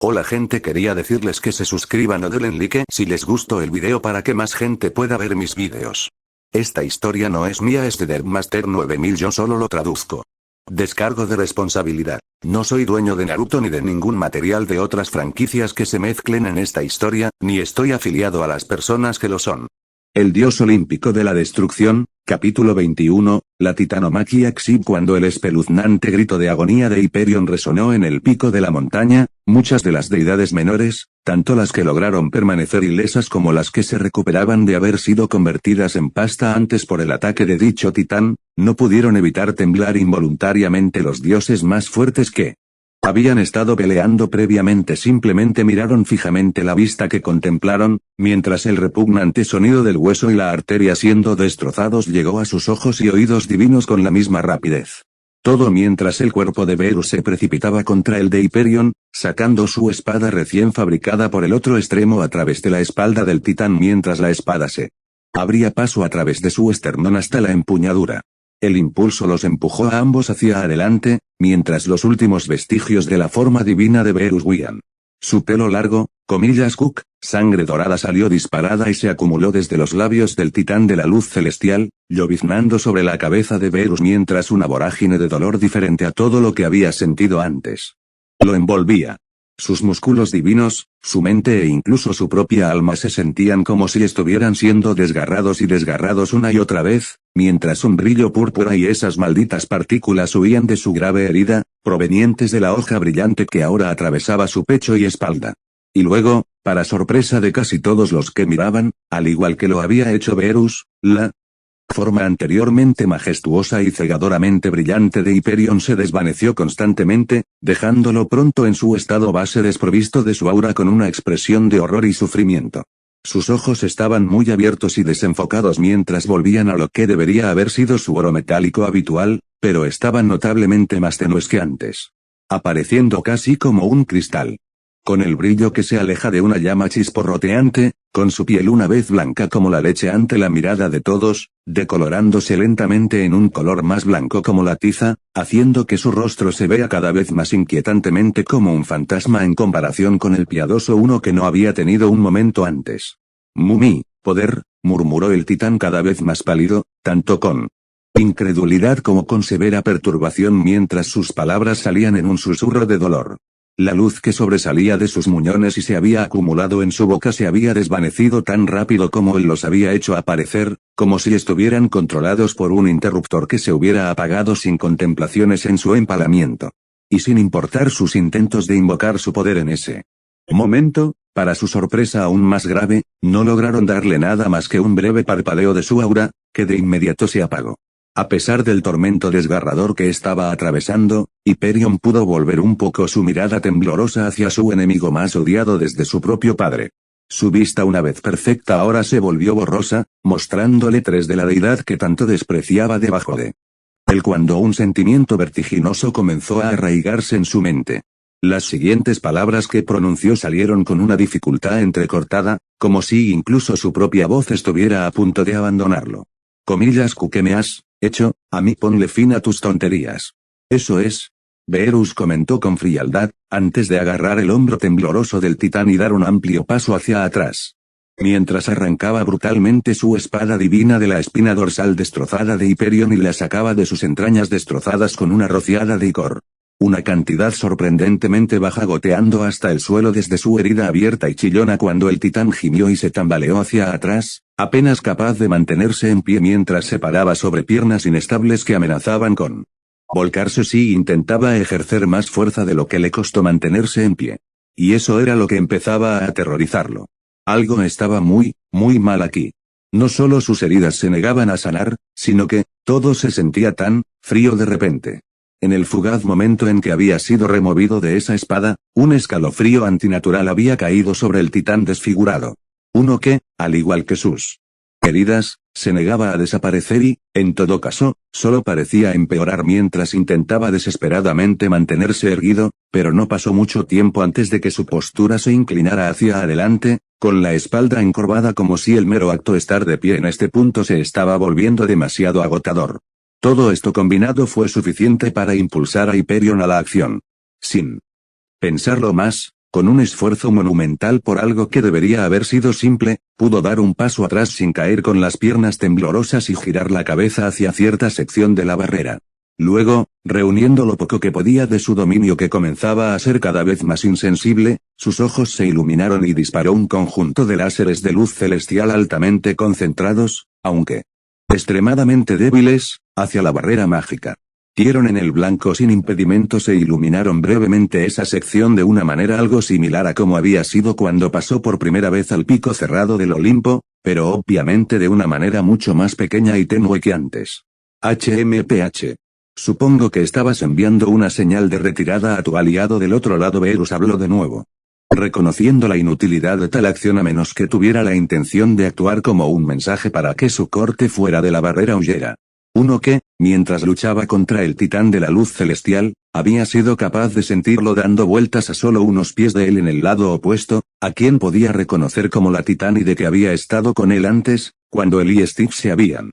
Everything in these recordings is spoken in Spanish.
Hola gente, quería decirles que se suscriban o denle like si les gustó el video para que más gente pueda ver mis videos. Esta historia no es mía, es de Deadmaster 9000, yo solo lo traduzco. Descargo de responsabilidad. No soy dueño de Naruto ni de ningún material de otras franquicias que se mezclen en esta historia, ni estoy afiliado a las personas que lo son. El dios olímpico de la destrucción, capítulo 21, la titanomaquia Exib. Cuando el espeluznante grito de agonía de Hyperion resonó en el pico de la montaña, muchas de las deidades menores, tanto las que lograron permanecer ilesas como las que se recuperaban de haber sido convertidas en pasta antes por el ataque de dicho titán, no pudieron evitar temblar involuntariamente. Los dioses más fuertes que habían estado peleando previamente simplemente miraron fijamente la vista que contemplaron, mientras el repugnante sonido del hueso y la arteria siendo destrozados llegó a sus ojos y oídos divinos con la misma rapidez. Todo mientras el cuerpo de Beerus se precipitaba contra el de Hyperion, sacando su espada recién fabricada por el otro extremo a través de la espalda del titán mientras la espada se abría paso a través de su esternón hasta la empuñadura. El impulso los empujó a ambos hacia adelante, mientras los últimos vestigios de la forma divina de Beerus huían. Su pelo largo, sangre dorada salió disparada y se acumuló desde los labios del titán de la luz celestial, lloviznando sobre la cabeza de Beerus mientras una vorágine de dolor diferente a todo lo que había sentido antes lo envolvía. Sus músculos divinos, su mente e incluso su propia alma se sentían como si estuvieran siendo desgarrados y desgarrados una y otra vez, mientras un brillo púrpura y esas malditas partículas huían de su grave herida, provenientes de la hoja brillante que ahora atravesaba su pecho y espalda. Y luego, para sorpresa de casi todos los que miraban, al igual que lo había hecho Beerus, la forma anteriormente majestuosa y cegadoramente brillante de Hyperion se desvaneció constantemente, dejándolo pronto en su estado base desprovisto de su aura con una expresión de horror y sufrimiento. Sus ojos estaban muy abiertos y desenfocados mientras volvían a lo que debería haber sido su oro metálico habitual, pero estaban notablemente más tenues que antes, apareciendo casi como un cristal. Con el brillo que se aleja de una llama chisporroteante, con su piel una vez blanca como la leche ante la mirada de todos, decolorándose lentamente en un color más blanco como la tiza, haciendo que su rostro se vea cada vez más inquietantemente como un fantasma en comparación con el piadoso uno que no había tenido un momento antes. Mumi, poder, murmuró el titán cada vez más pálido, tanto con incredulidad como con severa perturbación mientras sus palabras salían en un susurro de dolor. La luz que sobresalía de sus muñones y se había acumulado en su boca se había desvanecido tan rápido como él los había hecho aparecer, como si estuvieran controlados por un interruptor que se hubiera apagado sin contemplaciones en su empalamiento. Y sin importar sus intentos de invocar su poder en ese momento, para su sorpresa aún más grave, no lograron darle nada más que un breve parpadeo de su aura, que de inmediato se apagó. A pesar del tormento desgarrador que estaba atravesando, Hyperion pudo volver un poco su mirada temblorosa hacia su enemigo más odiado desde su propio padre. Su vista una vez perfecta ahora se volvió borrosa, mostrándole tres de la deidad que tanto despreciaba debajo de él cuando un sentimiento vertiginoso comenzó a arraigarse en su mente. Las siguientes palabras que pronunció salieron con una dificultad entrecortada, como si incluso su propia voz estuviera a punto de abandonarlo. ¿Qué me has hecho? A mí ponle fin a tus tonterías. Eso es. Beerus comentó con frialdad, antes de agarrar el hombro tembloroso del titán y dar un amplio paso hacia atrás. Mientras arrancaba brutalmente su espada divina de la espina dorsal destrozada de Hyperion y la sacaba de sus entrañas destrozadas con una rociada de icor. Una cantidad sorprendentemente baja goteando hasta el suelo desde su herida abierta y chillona cuando el titán gimió y se tambaleó hacia atrás, apenas capaz de mantenerse en pie mientras se paraba sobre piernas inestables que amenazaban con volcarse si intentaba ejercer más fuerza de lo que le costó mantenerse en pie. Y eso era lo que empezaba a aterrorizarlo. Algo estaba muy mal aquí. No solo sus heridas se negaban a sanar, sino que todo se sentía tan frío de repente. En el fugaz momento en que había sido removido de esa espada, un escalofrío antinatural había caído sobre el titán desfigurado. Uno que, al igual que sus heridas, se negaba a desaparecer y, en todo caso, solo parecía empeorar mientras intentaba desesperadamente mantenerse erguido, pero no pasó mucho tiempo antes de que su postura se inclinara hacia adelante, con la espalda encorvada como si el mero acto estar de pie en este punto se estaba volviendo demasiado agotador. Todo esto combinado fue suficiente para impulsar a Hyperion a la acción. Sin pensarlo más, Con un esfuerzo monumental por algo que debería haber sido simple, pudo dar un paso atrás sin caer con las piernas temblorosas y girar la cabeza hacia cierta sección de la barrera. Luego, reuniendo lo poco que podía de su dominio que comenzaba a ser cada vez más insensible, sus ojos se iluminaron y disparó un conjunto de láseres de luz celestial altamente concentrados, aunque extremadamente débiles, hacia la barrera mágica. Dieron en el blanco sin impedimentos e iluminaron brevemente esa sección de una manera algo similar a como había sido cuando pasó por primera vez al pico cerrado del Olimpo, pero obviamente de una manera mucho más pequeña y tenue que antes. HMPH. Supongo que estabas enviando una señal de retirada a tu aliado del otro lado. Verus habló de nuevo. Reconociendo la inutilidad de tal acción a menos que tuviera la intención de actuar como un mensaje para que su corte fuera de la barrera huyera. Uno que, mientras luchaba contra el titán de la luz celestial, había sido capaz de sentirlo dando vueltas a solo unos pies de él en el lado opuesto, a quien podía reconocer como la titánide que había estado con él antes, cuando él y Steve se habían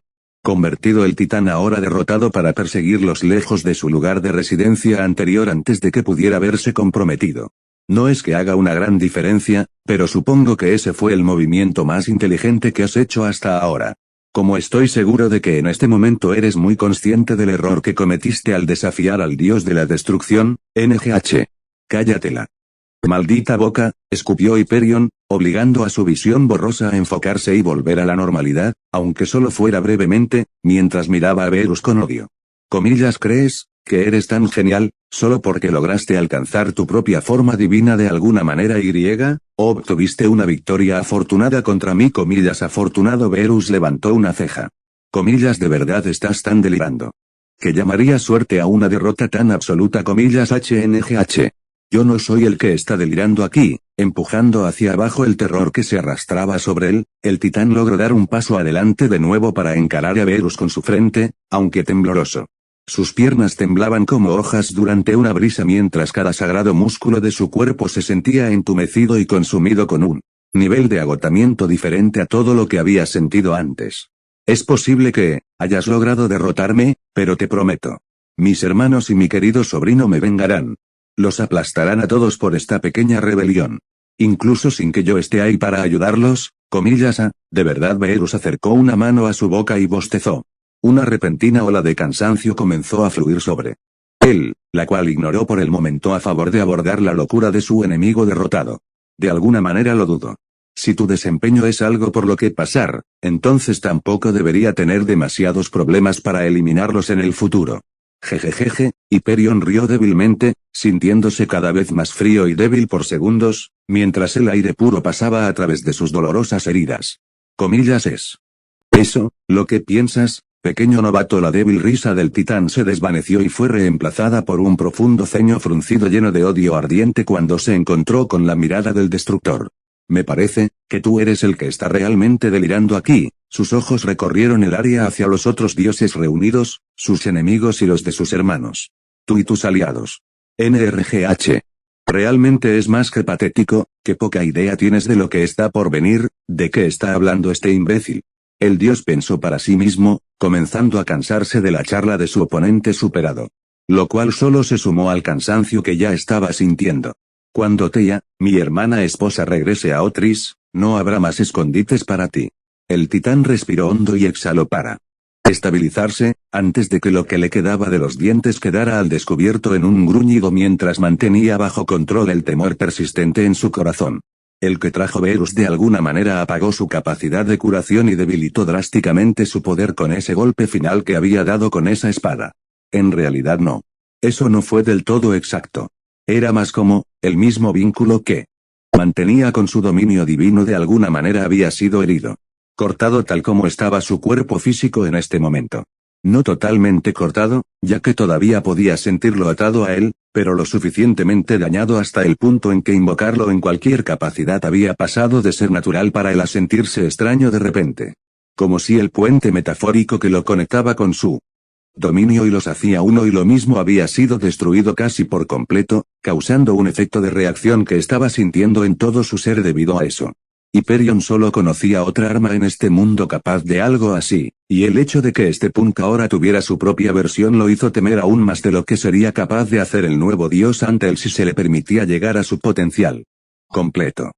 convertido el titán ahora derrotado para perseguirlos lejos de su lugar de residencia anterior antes de que pudiera verse comprometido. No es que haga una gran diferencia, pero supongo que ese fue el movimiento más inteligente que has hecho hasta ahora. Como estoy seguro de que en este momento eres muy consciente del error que cometiste al desafiar al dios de la destrucción, NGH. Cállatela. Maldita boca, escupió Hyperion, obligando a su visión borrosa a enfocarse y volver a la normalidad, aunque solo fuera brevemente, mientras miraba a Verus con odio. Comillas, ¿crees que eres tan genial, solo porque lograste alcanzar tu propia forma divina de alguna manera o obtuviste una victoria afortunada contra mí? Comillas, afortunado. Verus levantó una ceja. Comillas, ¿de verdad estás tan delirando? ¿Que llamaría suerte a una derrota tan absoluta? Comillas, HNGH. Yo no soy el que está delirando aquí. Empujando hacia abajo el terror que se arrastraba sobre él, el titán logró dar un paso adelante de nuevo para encarar a Verus con su frente, aunque tembloroso. Sus piernas temblaban como hojas durante una brisa mientras cada sagrado músculo de su cuerpo se sentía entumecido y consumido con un nivel de agotamiento diferente a todo lo que había sentido antes. Es posible que hayas logrado derrotarme, pero te prometo. Mis hermanos y mi querido sobrino me vengarán. Los aplastarán a todos por esta pequeña rebelión. Incluso sin que yo esté ahí para ayudarlos, comillas. De verdad. Verus acercó una mano a su boca y bostezó. Una repentina ola de cansancio comenzó a fluir sobre él, la cual ignoró por el momento a favor de abordar la locura de su enemigo derrotado. De alguna manera lo dudo. Si tu desempeño es algo por lo que pasar, entonces tampoco debería tener demasiados problemas para eliminarlos en el futuro. Jejejeje, Hyperion rió débilmente, sintiéndose cada vez más frío y débil por segundos, mientras el aire puro pasaba a través de sus dolorosas heridas. Comillas, ¿es eso lo que piensas, pequeño novato? La débil risa del titán se desvaneció y fue reemplazada por un profundo ceño fruncido lleno de odio ardiente cuando se encontró con la mirada del destructor. Me parece que tú eres el que está realmente delirando aquí. Sus ojos recorrieron el área hacia los otros dioses reunidos, sus enemigos y los de sus hermanos. Tú y tus aliados. NRGH. Realmente es más que patético, que poca idea tienes de lo que está por venir. ¿De qué está hablando este imbécil? El dios pensó para sí mismo, comenzando a cansarse de la charla de su oponente superado. Lo cual solo se sumó al cansancio que ya estaba sintiendo. Cuando Theia, mi hermana esposa, regrese a Otris, no habrá más escondites para ti. El titán respiró hondo y exhaló para estabilizarse, antes de que lo que le quedaba de los dientes quedara al descubierto en un gruñido mientras mantenía bajo control el temor persistente en su corazón. El que trajo Verus de alguna manera apagó su capacidad de curación y debilitó drásticamente su poder con ese golpe final que había dado con esa espada. En realidad no. Eso no fue del todo exacto. Era más como, el mismo vínculo que mantenía con su dominio divino de alguna manera había sido herido. Cortado tal como estaba su cuerpo físico en este momento. No totalmente cortado, ya que todavía podía sentirlo atado a él, pero lo suficientemente dañado hasta el punto en que invocarlo en cualquier capacidad había pasado de ser natural para él a sentirse extraño de repente. Como si el puente metafórico que lo conectaba con su dominio y los hacía uno y lo mismo había sido destruido casi por completo, causando un efecto de reacción que estaba sintiendo en todo su ser debido a eso. Hyperion solo conocía otra arma en este mundo capaz de algo así, y el hecho de que este punk ahora tuviera su propia versión lo hizo temer aún más de lo que sería capaz de hacer el nuevo dios ante él si se le permitía llegar a su potencial completo.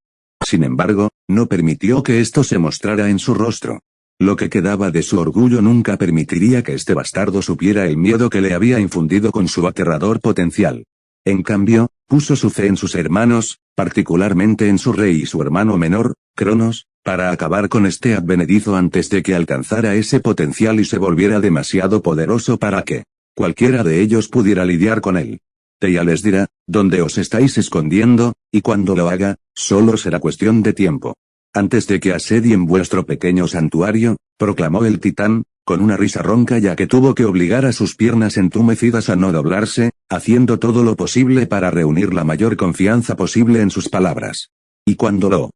Sin embargo, no permitió que esto se mostrara en su rostro. Lo que quedaba de su orgullo nunca permitiría que este bastardo supiera el miedo que le había infundido con su aterrador potencial. En cambio, puso su fe en sus hermanos, particularmente en su rey y su hermano menor, Cronos, para acabar con este advenedizo antes de que alcanzara ese potencial y se volviera demasiado poderoso para que cualquiera de ellos pudiera lidiar con él. Theia les dirá, ¿dónde os estáis escondiendo? Y cuando lo haga, solo será cuestión de tiempo. Antes de que asedien vuestro pequeño santuario, proclamó el titán, con una risa ronca ya que tuvo que obligar a sus piernas entumecidas a no doblarse, haciendo todo lo posible para reunir la mayor confianza posible en sus palabras. Y cuando lo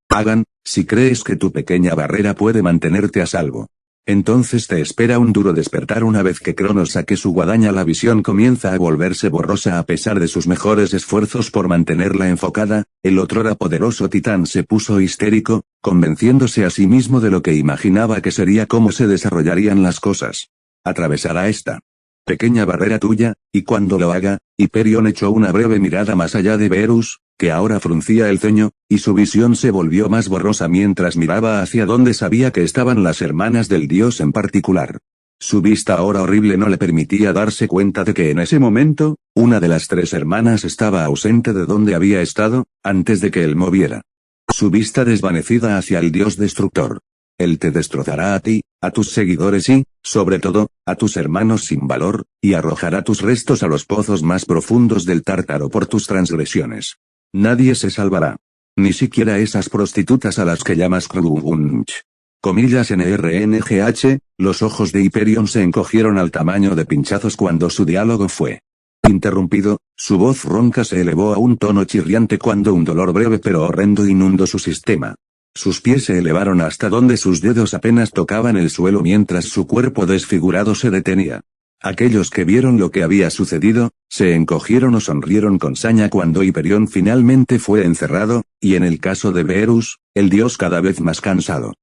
hagan, si crees que tu pequeña barrera puede mantenerte a salvo, entonces te espera un duro despertar una vez que Cronos saque su guadaña. La visión comienza a volverse borrosa a pesar de sus mejores esfuerzos por mantenerla enfocada. El otrora poderoso titán se puso histérico, convenciéndose a sí mismo de lo que imaginaba que sería cómo se desarrollarían las cosas. Atravesará esta pequeña barrera tuya, y cuando lo haga, Hyperion echó una breve mirada más allá de Verus, que ahora fruncía el ceño, y su visión se volvió más borrosa mientras miraba hacia donde sabía que estaban las hermanas del dios en particular. Su vista ahora horrible no le permitía darse cuenta de que en ese momento, una de las tres hermanas estaba ausente de donde había estado, antes de que él moviera su vista desvanecida hacia el dios destructor. Él te destrozará a ti, a tus seguidores y, sobre todo, a tus hermanos sin valor, y arrojará tus restos a los pozos más profundos del Tártaro por tus transgresiones. Nadie se salvará. Ni siquiera esas prostitutas a las que llamas Krunch. Comillas NRNGH, los ojos de Hyperion se encogieron al tamaño de pinchazos cuando su diálogo fue interrumpido, su voz ronca se elevó a un tono chirriante cuando un dolor breve pero horrendo inundó su sistema. Sus pies se elevaron hasta donde sus dedos apenas tocaban el suelo mientras su cuerpo desfigurado se detenía. Aquellos que vieron lo que había sucedido, se encogieron o sonrieron con saña cuando Hyperion finalmente fue encerrado, y en el caso de Verus, el dios cada vez más cansado.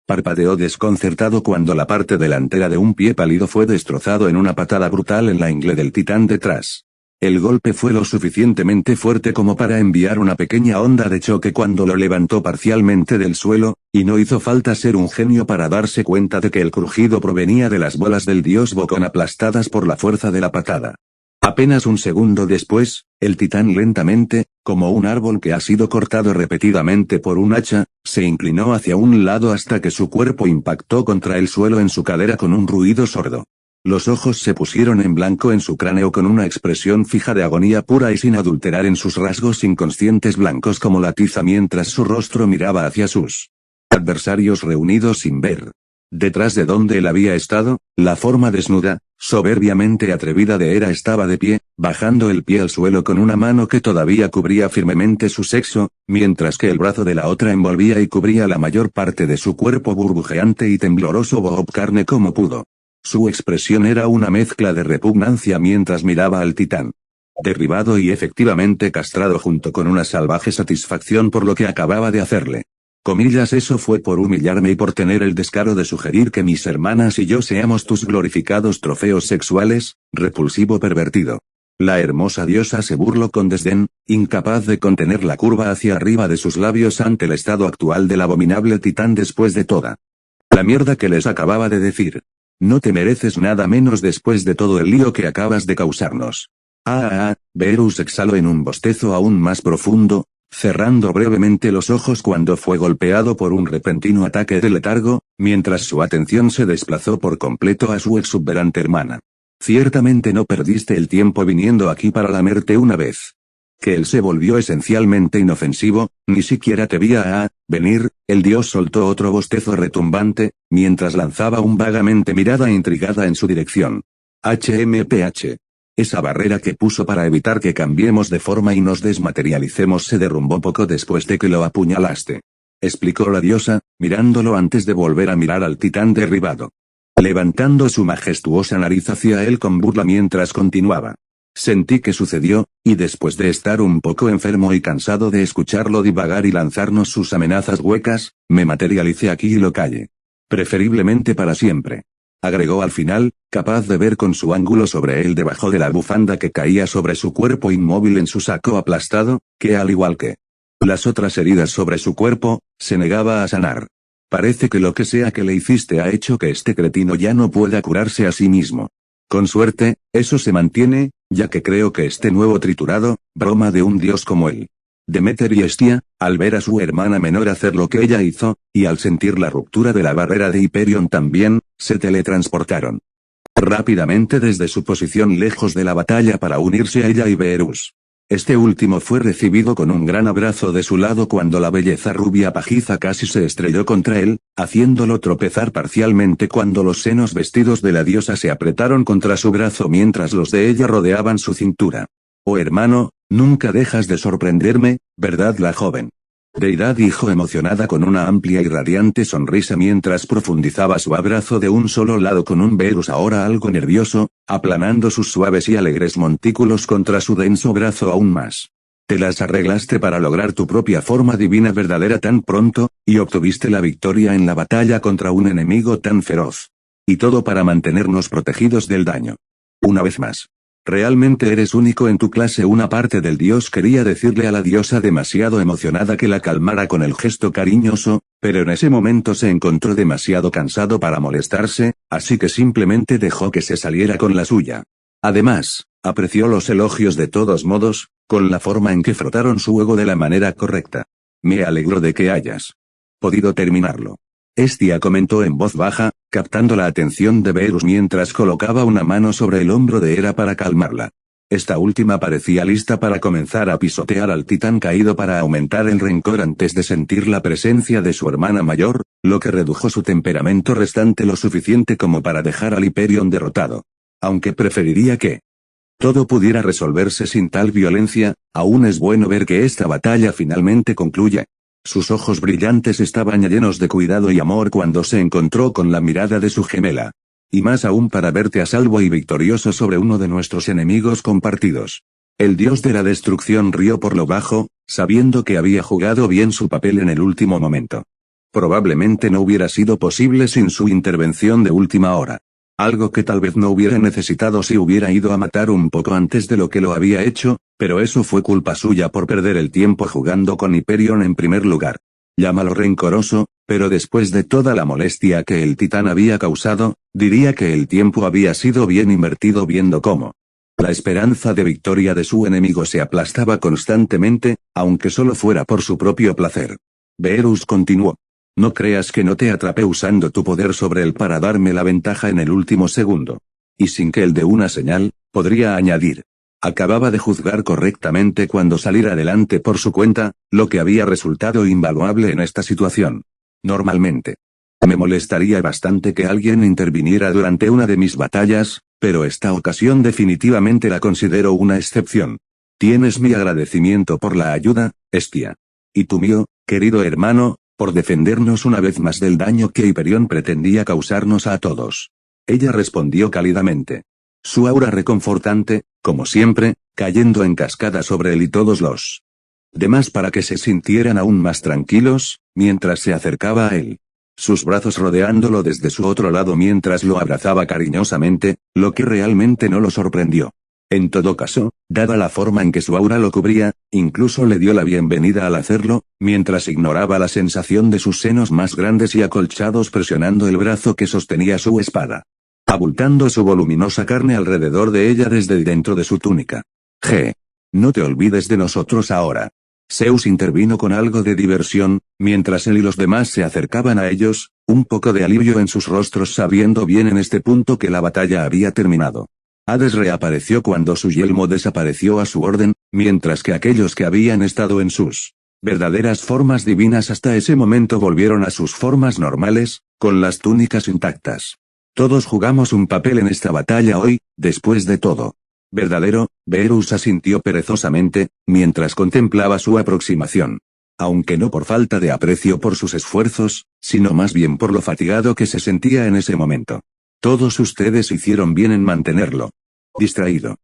Parpadeó desconcertado cuando la parte delantera de un pie pálido fue destrozado en una patada brutal en la ingle del titán detrás. El golpe fue lo suficientemente fuerte como para enviar una pequeña onda de choque cuando lo levantó parcialmente del suelo, y no hizo falta ser un genio para darse cuenta de que el crujido provenía de las bolas del dios Bocón aplastadas por la fuerza de la patada. Apenas un segundo después, el titán lentamente, como un árbol que ha sido cortado repetidamente por un hacha, se inclinó hacia un lado hasta que su cuerpo impactó contra el suelo en su cadera con un ruido sordo. Los ojos se pusieron en blanco en su cráneo con una expresión fija de agonía pura y sin adulterar en sus rasgos inconscientes blancos como la tiza mientras su rostro miraba hacia sus adversarios reunidos sin ver. Detrás de donde él había estado, la forma desnuda, soberbiamente atrevida de Hera estaba de pie, bajando el pie al suelo con una mano que todavía cubría firmemente su sexo, mientras que el brazo de la otra envolvía y cubría la mayor parte de su cuerpo burbujeante y tembloroso Bob carne como pudo. Su expresión era una mezcla de repugnancia mientras miraba al titán. Derribado y efectivamente castrado junto con una salvaje satisfacción por lo que acababa de hacerle. Comillas, eso fue por humillarme y por tener el descaro de sugerir que mis hermanas y yo seamos tus glorificados trofeos sexuales, repulsivo pervertido. La hermosa diosa se burló con desdén, incapaz de contener la curva hacia arriba de sus labios ante el estado actual del abominable titán después de toda la mierda que les acababa de decir. No te mereces nada menos después de todo el lío que acabas de causarnos. Verus exhaló en un bostezo aún más profundo, cerrando brevemente los ojos cuando fue golpeado por un repentino ataque de letargo, mientras su atención se desplazó por completo a su exuberante hermana. Ciertamente no perdiste el tiempo viniendo aquí para lamerte una vez. Que él se volvió esencialmente inofensivo, ni siquiera te veía venir. El dios soltó otro bostezo retumbante, mientras lanzaba un vagamente mirada intrigada en su dirección. HMPH. Esa barrera que puso para evitar que cambiemos de forma y nos desmaterialicemos se derrumbó poco después de que lo apuñalaste. Explicó la diosa, mirándolo antes de volver a mirar al titán derribado. Levantando su majestuosa nariz hacia él con burla mientras continuaba. Sentí que sucedió, y después de estar un poco enfermo y cansado de escucharlo divagar y lanzarnos sus amenazas huecas, me materialicé aquí y lo callé. Preferiblemente para siempre. Agregó al final, capaz de ver con su ángulo sobre él debajo de la bufanda que caía sobre su cuerpo inmóvil en su saco aplastado, que al igual que las otras heridas sobre su cuerpo, se negaba a sanar. Parece que lo que sea que le hiciste ha hecho que este cretino ya no pueda curarse a sí mismo. Con suerte, eso se mantiene, ya que creo que este nuevo triturado, broma de un dios como él. Demeter y Hestia, al ver a su hermana menor hacer lo que ella hizo, y al sentir la ruptura de la barrera de Hyperion también, se teletransportaron rápidamente desde su posición lejos de la batalla para unirse a ella y Beerus. Este último fue recibido con un gran abrazo de su lado cuando la belleza rubia pajiza casi se estrelló contra él, haciéndolo tropezar parcialmente cuando los senos vestidos de la diosa se apretaron contra su brazo mientras los de ella rodeaban su cintura. Oh hermano, nunca dejas de sorprenderme, ¿verdad? La joven deidad dijo emocionada con una amplia y radiante sonrisa mientras profundizaba su abrazo de un solo lado con un Beerus ahora algo nervioso, aplanando sus suaves y alegres montículos contra su denso brazo aún más. Te las arreglaste para lograr tu propia forma divina verdadera tan pronto, y obtuviste la victoria en la batalla contra un enemigo tan feroz. Y todo para mantenernos protegidos del daño. Una vez más. Realmente eres único en tu clase. Una parte del dios quería decirle a la diosa demasiado emocionada que la calmara con el gesto cariñoso, pero en ese momento se encontró demasiado cansado para molestarse, así que simplemente dejó que se saliera con la suya. Además, apreció los elogios de todos modos, con la forma en que frotaron su ego de la manera correcta. Me alegro de que hayas podido terminarlo. Hestia comentó en voz baja, captando la atención de Beerus mientras colocaba una mano sobre el hombro de Hera para calmarla. Esta última parecía lista para comenzar a pisotear al titán caído para aumentar el rencor antes de sentir la presencia de su hermana mayor, lo que redujo su temperamento restante lo suficiente como para dejar al Hyperion derrotado. Aunque preferiría que todo pudiera resolverse sin tal violencia, aún es bueno ver que esta batalla finalmente concluye. Sus ojos brillantes estaban llenos de cuidado y amor cuando se encontró con la mirada de su gemela. Y más aún para verte a salvo y victorioso sobre uno de nuestros enemigos compartidos. El dios de la destrucción rió por lo bajo, sabiendo que había jugado bien su papel en el último momento. Probablemente no hubiera sido posible sin su intervención de última hora. Algo que tal vez no hubiera necesitado si hubiera ido a matar un poco antes de lo que lo había hecho, pero eso fue culpa suya por perder el tiempo jugando con Hyperion en primer lugar. Llámalo rencoroso, pero después de toda la molestia que el titán había causado, diría que el tiempo había sido bien invertido viendo cómo la esperanza de victoria de su enemigo se aplastaba constantemente, aunque solo fuera por su propio placer. Beerus continuó. No creas que no te atrapé usando tu poder sobre él para darme la ventaja en el último segundo. Y sin que él dé una señal, podría añadir. Acababa de juzgar correctamente cuando salir adelante por su cuenta, lo que había resultado invaluable en esta situación. Normalmente. Me molestaría bastante que alguien interviniera durante una de mis batallas, pero esta ocasión definitivamente la considero una excepción. Tienes mi agradecimiento por la ayuda, Hestia. Y tú mío, querido hermano, por defendernos una vez más del daño que Hyperion pretendía causarnos a todos. Ella respondió cálidamente. Su aura reconfortante, como siempre, cayendo en cascada sobre él y todos los demás para que se sintieran aún más tranquilos, mientras se acercaba a él. Sus brazos rodeándolo desde su otro lado mientras lo abrazaba cariñosamente, lo que realmente no lo sorprendió. En todo caso, dada la forma en que su aura lo cubría, incluso le dio la bienvenida al hacerlo, mientras ignoraba la sensación de sus senos más grandes y acolchados presionando el brazo que sostenía su espada, abultando su voluminosa carne alrededor de ella desde dentro de su túnica. No te olvides de nosotros ahora. Zeus intervino con algo de diversión, mientras él y los demás se acercaban a ellos, un poco de alivio en sus rostros sabiendo bien en este punto que la batalla había terminado. Hades reapareció cuando su yelmo desapareció a su orden, mientras que aquellos que habían estado en sus verdaderas formas divinas hasta ese momento volvieron a sus formas normales, con las túnicas intactas. Todos jugamos un papel en esta batalla hoy, después de todo. ¿Verdadero? Beerus asintió perezosamente, mientras contemplaba su aproximación. Aunque no por falta de aprecio por sus esfuerzos, sino más bien por lo fatigado que se sentía en ese momento. Todos ustedes hicieron bien en mantenerlo distraído.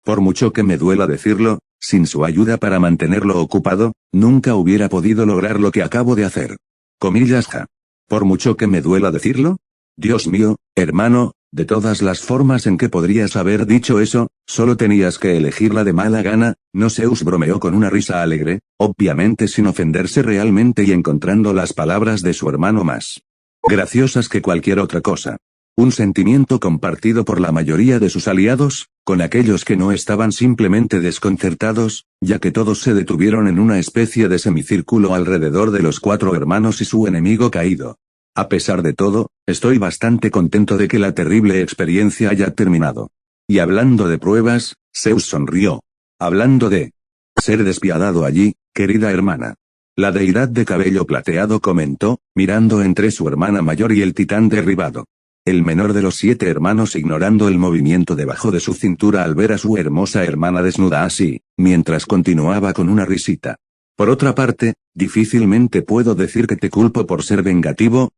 Por mucho que me duela decirlo, sin su ayuda para mantenerlo ocupado, nunca hubiera podido lograr lo que acabo de hacer. Comillas ja. Por mucho que me duela decirlo. Dios mío, hermano, de todas las formas en que podrías haber dicho eso, solo tenías que elegirla de mala gana. No. Zeus bromeó con una risa alegre, obviamente sin ofenderse realmente y encontrando las palabras de su hermano más graciosas que cualquier otra cosa. Un sentimiento compartido por la mayoría de sus aliados, con aquellos que no estaban simplemente desconcertados, ya que todos se detuvieron en una especie de semicírculo alrededor de los 4 hermanos y su enemigo caído. A pesar de todo, estoy bastante contento de que la terrible experiencia haya terminado. Y hablando de pruebas, Zeus sonrió. Hablando de ser despiadado allí, querida hermana. La deidad de cabello plateado comentó, mirando entre su hermana mayor y el titán derribado. El menor de los 7 hermanos ignorando el movimiento debajo de su cintura al ver a su hermosa hermana desnuda así, mientras continuaba con una risita. Por otra parte, difícilmente puedo decir que te culpo por ser vengativo,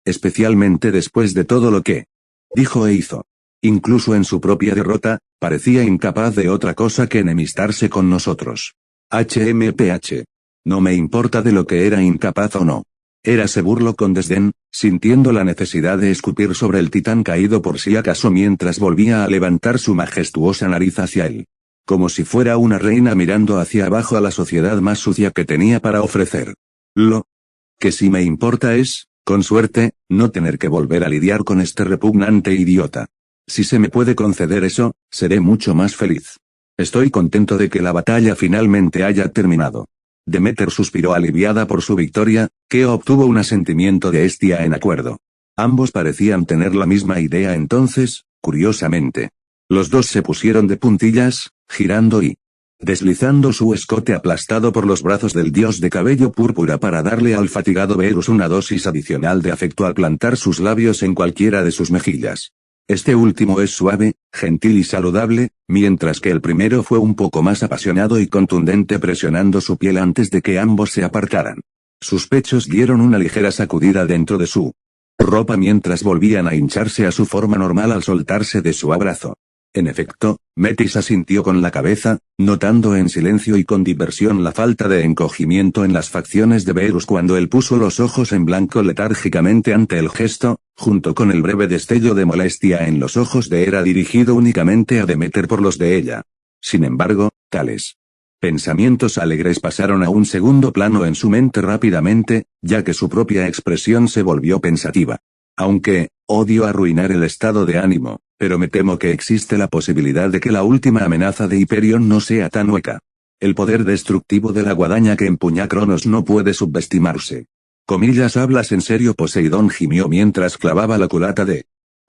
especialmente después de todo lo que dijo e hizo. Incluso en su propia derrota, parecía incapaz de otra cosa que enemistarse con nosotros. HMPH. No me importa de lo que era incapaz o no. Se burló con desdén, sintiendo la necesidad de escupir sobre el titán caído por si acaso mientras volvía a levantar su majestuosa nariz hacia él. Como si fuera una reina mirando hacia abajo a la sociedad más sucia que tenía para ofrecer. Lo que sí me importa es, con suerte, no tener que volver a lidiar con este repugnante idiota. Si se me puede conceder eso, seré mucho más feliz. Estoy contento de que la batalla finalmente haya terminado. Demeter suspiró aliviada por su victoria, que obtuvo un asentimiento de Hestia en acuerdo. Ambos parecían tener la misma idea entonces, curiosamente. Los dos se pusieron de puntillas, girando y deslizando su escote aplastado por los brazos del dios de cabello púrpura para darle al fatigado Verus una dosis adicional de afecto al plantar sus labios en cualquiera de sus mejillas. Este último es suave, gentil y saludable, mientras que el primero fue un poco más apasionado y contundente presionando su piel antes de que ambos se apartaran. Sus pechos dieron una ligera sacudida dentro de su ropa mientras volvían a hincharse a su forma normal al soltarse de su abrazo. En efecto, Metis asintió con la cabeza, notando en silencio y con diversión la falta de encogimiento en las facciones de Verus cuando él puso los ojos en blanco letárgicamente ante el gesto, junto con el breve destello de molestia en los ojos de Hera dirigido únicamente a Demeter por los de ella. Sin embargo, tales pensamientos alegres pasaron a un segundo plano en su mente rápidamente, ya que su propia expresión se volvió pensativa. Aunque, odio arruinar el estado de ánimo, pero me temo que existe la posibilidad de que la última amenaza de Hyperion no sea tan hueca. El poder destructivo de la guadaña que empuña Cronos no puede subestimarse. Comillas, ¿hablas en serio? Poseidón gimió mientras clavaba la culata de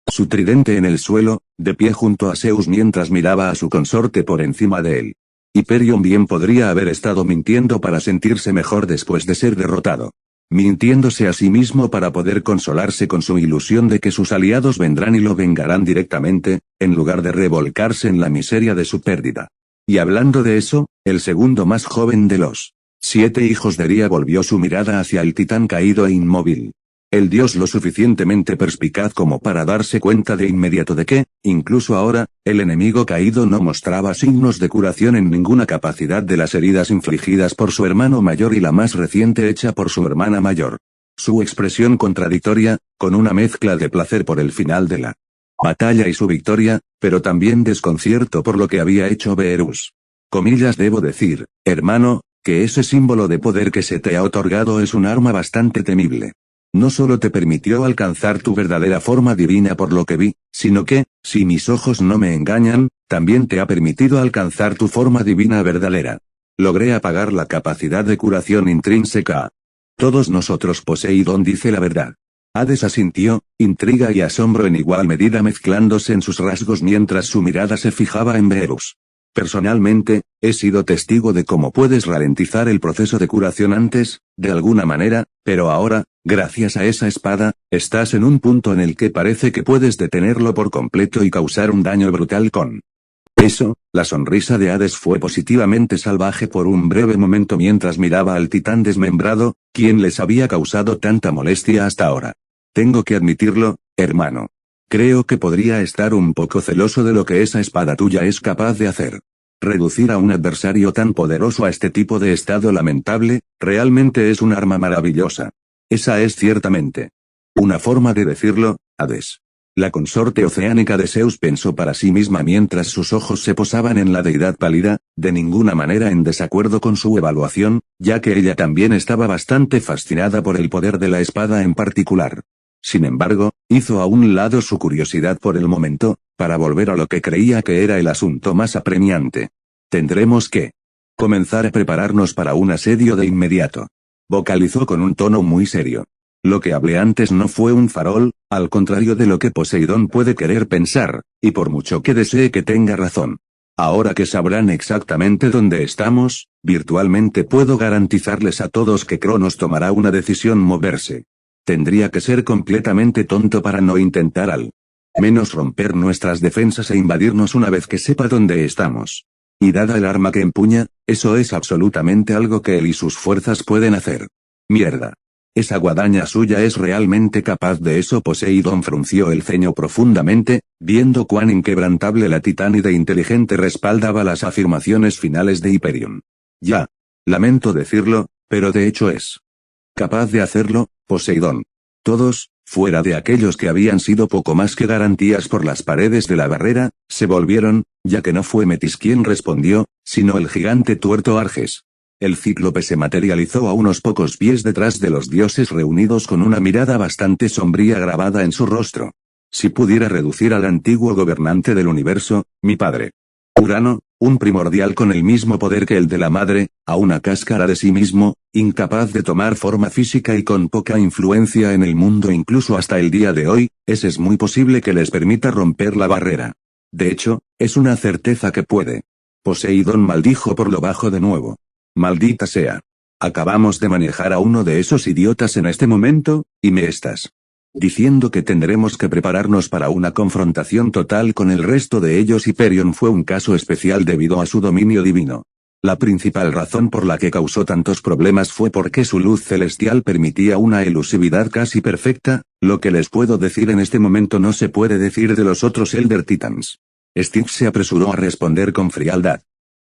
su tridente en el suelo, de pie junto a Zeus mientras miraba a su consorte por encima de él. Hyperion bien podría haber estado mintiendo para sentirse mejor después de ser derrotado. Mintiéndose a sí mismo para poder consolarse con su ilusión de que sus aliados vendrán y lo vengarán directamente, en lugar de revolcarse en la miseria de su pérdida. Y hablando de eso, el segundo más joven de los 7 hijos de Ría volvió su mirada hacia el titán caído e inmóvil. El dios lo suficientemente perspicaz como para darse cuenta de inmediato de que, incluso ahora, el enemigo caído no mostraba signos de curación en ninguna capacidad de las heridas infligidas por su hermano mayor y la más reciente hecha por su hermana mayor. Su expresión contradictoria, con una mezcla de placer por el final de la batalla y su victoria, pero también desconcierto por lo que había hecho Verus. Comillas, debo decir, hermano, que ese símbolo de poder que se te ha otorgado es un arma bastante temible. No solo te permitió alcanzar tu verdadera forma divina por lo que vi, sino que, si mis ojos no me engañan, también te ha permitido alcanzar tu forma divina verdadera. Logré apagar la capacidad de curación intrínseca. Todos nosotros. Poseidón dice la verdad. Hades asintió, intriga y asombro en igual medida mezclándose en sus rasgos mientras su mirada se fijaba en Verus. Personalmente, he sido testigo de cómo puedes ralentizar el proceso de curación antes, de alguna manera, pero ahora, gracias a esa espada, estás en un punto en el que parece que puedes detenerlo por completo y causar un daño brutal con eso. La sonrisa de Hades fue positivamente salvaje por un breve momento mientras miraba al titán desmembrado, quien les había causado tanta molestia hasta ahora. Tengo que admitirlo, hermano. Creo que podría estar un poco celoso de lo que esa espada tuya es capaz de hacer. Reducir a un adversario tan poderoso a este tipo de estado lamentable, realmente es un arma maravillosa. Esa es ciertamente una forma de decirlo, Hades. La consorte oceánica de Zeus pensó para sí misma mientras sus ojos se posaban en la deidad pálida, de ninguna manera en desacuerdo con su evaluación, ya que ella también estaba bastante fascinada por el poder de la espada en particular. Sin embargo, hizo a un lado su curiosidad por el momento, para volver a lo que creía que era el asunto más apremiante. Tendremos que comenzar a prepararnos para un asedio de inmediato. Vocalizó con un tono muy serio. Lo que hablé antes no fue un farol, al contrario de lo que Poseidón puede querer pensar, y por mucho que desee que tenga razón. Ahora que sabrán exactamente dónde estamos, virtualmente puedo garantizarles a todos que Cronos tomará una decisión moverse. Tendría que ser completamente tonto para no intentar al menos romper nuestras defensas e invadirnos una vez que sepa dónde estamos. Y dada el arma que empuña, eso es absolutamente algo que él y sus fuerzas pueden hacer. Mierda. ¿Esa guadaña suya es realmente capaz de eso? Poseidón frunció el ceño profundamente, viendo cuán inquebrantable la titánide inteligente respaldaba las afirmaciones finales de Hyperion. Ya. Lamento decirlo, pero de hecho es capaz de hacerlo, Poseidón. Todos, fuera de aquellos que habían sido poco más que garantías por las paredes de la barrera, se volvieron, ya que no fue Metis quien respondió, sino el gigante tuerto Arges. El cíclope se materializó a unos pocos pies detrás de los dioses reunidos con una mirada bastante sombría grabada en su rostro. Si pudiera reducir al antiguo gobernante del universo, mi padre Urano, un primordial con el mismo poder que el de la madre, a una cáscara de sí mismo, incapaz de tomar forma física y con poca influencia en el mundo incluso hasta el día de hoy, es muy posible que les permita romper la barrera. De hecho, es una certeza que puede. Poseidón maldijo por lo bajo de nuevo. Maldita sea. Acabamos de manejar a uno de esos idiotas en este momento, y me estás diciendo que tendremos que prepararnos para una confrontación total con el resto de ellos. Hyperion fue un caso especial debido a su dominio divino. La principal razón por la que causó tantos problemas fue porque su luz celestial permitía una elusividad casi perfecta, lo que les puedo decir en este momento no se puede decir de los otros Elder Titans. Styx se apresuró a responder con frialdad.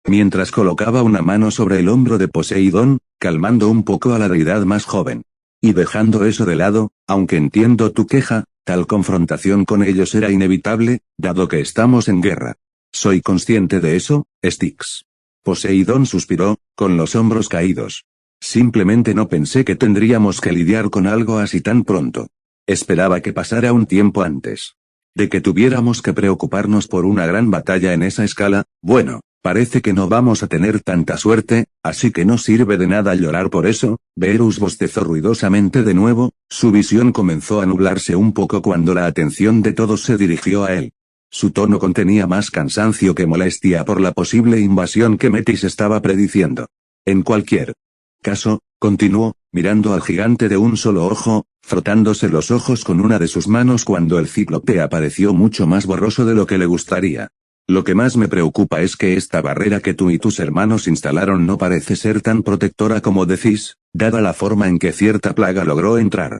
Mientras colocaba una mano sobre el hombro de Poseidón, calmando un poco a la deidad más joven. Y dejando eso de lado, aunque entiendo tu queja, tal confrontación con ellos era inevitable, dado que estamos en guerra. Soy consciente de eso, Styx. Poseidón suspiró, con los hombros caídos. Simplemente no pensé que tendríamos que lidiar con algo así tan pronto. Esperaba que pasara un tiempo antes de que tuviéramos que preocuparnos por una gran batalla en esa escala. Bueno, parece que no vamos a tener tanta suerte, así que no sirve de nada llorar por eso. Verus bostezó ruidosamente de nuevo, su visión comenzó a nublarse un poco cuando la atención de todos se dirigió a él. Su tono contenía más cansancio que molestia por la posible invasión que Metis estaba prediciendo. En cualquier caso, continuó, mirando al gigante de un solo ojo, frotándose los ojos con una de sus manos cuando el cíclope apareció mucho más borroso de lo que le gustaría. Lo que más me preocupa es que esta barrera que tú y tus hermanos instalaron no parece ser tan protectora como decís, dada la forma en que cierta plaga logró entrar.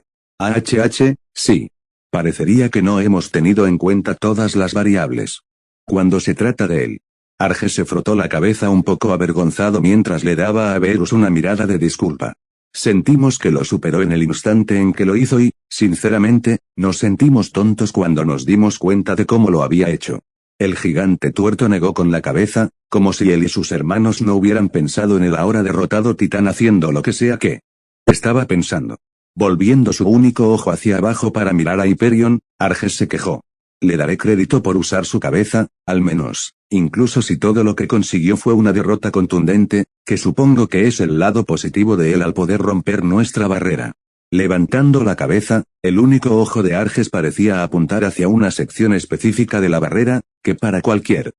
Sí. Parecería que no hemos tenido en cuenta todas las variables. Cuando se trata de él. Arges se frotó la cabeza un poco avergonzado mientras le daba a Verus una mirada de disculpa. Sentimos que lo superó en el instante en que lo hizo y, sinceramente, nos sentimos tontos cuando nos dimos cuenta de cómo lo había hecho. El gigante tuerto negó con la cabeza, como si él y sus hermanos no hubieran pensado en el ahora derrotado titán haciendo lo que sea que estaba pensando. Volviendo su único ojo hacia abajo para mirar a Hyperion, Arges se quejó. Le daré crédito por usar su cabeza, al menos, incluso si todo lo que consiguió fue una derrota contundente, que supongo que es el lado positivo de él al poder romper nuestra barrera. Levantando la cabeza, el único ojo de Arges parecía apuntar hacia una sección específica de la barrera, que para cualquier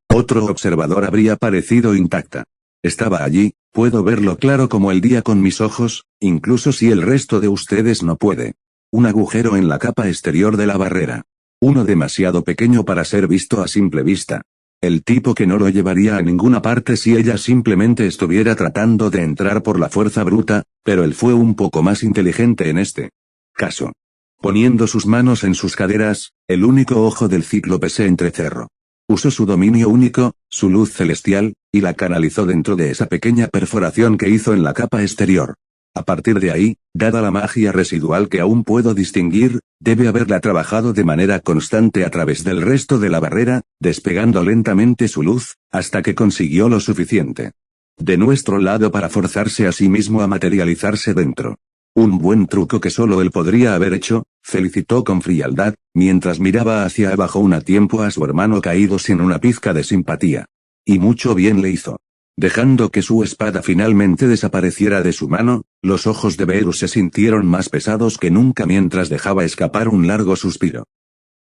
otro observador habría parecido intacta. Estaba allí, puedo verlo claro como el día con mis ojos, incluso si el resto de ustedes no puede. Un agujero en la capa exterior de la barrera. Uno demasiado pequeño para ser visto a simple vista. El tipo que no lo llevaría a ninguna parte si ella simplemente estuviera tratando de entrar por la fuerza bruta, pero él fue un poco más inteligente en este caso. Poniendo sus manos en sus caderas, el único ojo del cíclope se entrecerró. Usó su dominio único, su luz celestial, y la canalizó dentro de esa pequeña perforación que hizo en la capa exterior. A partir de ahí, dada la magia residual que aún puedo distinguir, debe haberla trabajado de manera constante a través del resto de la barrera, despegando lentamente su luz, hasta que consiguió lo suficiente de nuestro lado para forzarse a sí mismo a materializarse dentro. Un buen truco que solo él podría haber hecho, felicitó con frialdad, mientras miraba hacia abajo a tiempo a su hermano caído sin una pizca de simpatía. Y mucho bien le hizo. Dejando que su espada finalmente desapareciera de su mano, los ojos de Beerus se sintieron más pesados que nunca mientras dejaba escapar un largo suspiro.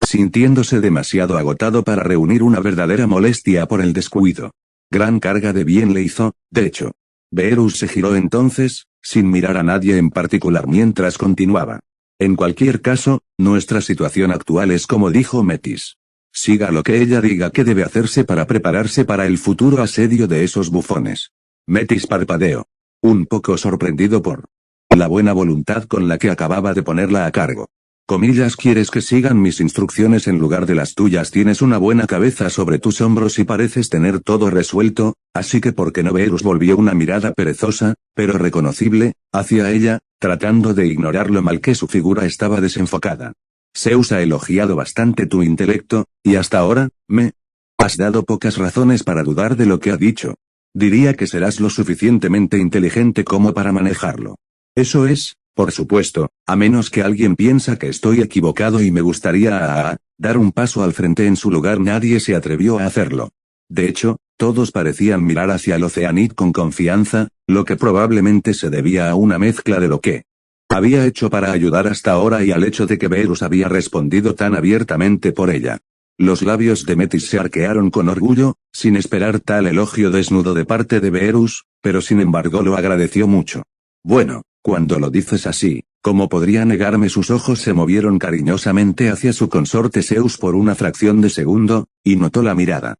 Sintiéndose demasiado agotado para reunir una verdadera molestia por el descuido. Gran carga de bien le hizo, de hecho. Beerus se giró entonces, sin mirar a nadie en particular mientras continuaba. En cualquier caso, nuestra situación actual es como dijo Metis. Siga lo que ella diga que debe hacerse para prepararse para el futuro asedio de esos bufones. Metis parpadeó. Un poco sorprendido por la buena voluntad con la que acababa de ponerla a cargo. Comillas, ¿quieres que sigan mis instrucciones en lugar de las tuyas? Tienes una buena cabeza sobre tus hombros y pareces tener todo resuelto, así que ¿por qué no? Beerus volvió una mirada perezosa, pero reconocible, hacia ella, tratando de ignorar lo mal que su figura estaba desenfocada. Zeus ha elogiado bastante tu intelecto, y hasta ahora, me has dado pocas razones para dudar de lo que ha dicho. Diría que serás lo suficientemente inteligente como para manejarlo. Eso es, por supuesto, a menos que alguien piensa que estoy equivocado y me gustaría dar un paso al frente en su lugar. Nadie se atrevió a hacerlo. De hecho, todos parecían mirar hacia el Oceanid con confianza, lo que probablemente se debía a una mezcla de lo que había hecho para ayudar hasta ahora y al hecho de que Beerus había respondido tan abiertamente por ella. Los labios de Metis se arquearon con orgullo, sin esperar tal elogio desnudo de parte de Beerus, pero sin embargo lo agradeció mucho. Bueno, cuando lo dices así, ¿cómo podría negarme? Sus ojos se movieron cariñosamente hacia su consorte Zeus por una fracción de segundo, y notó la mirada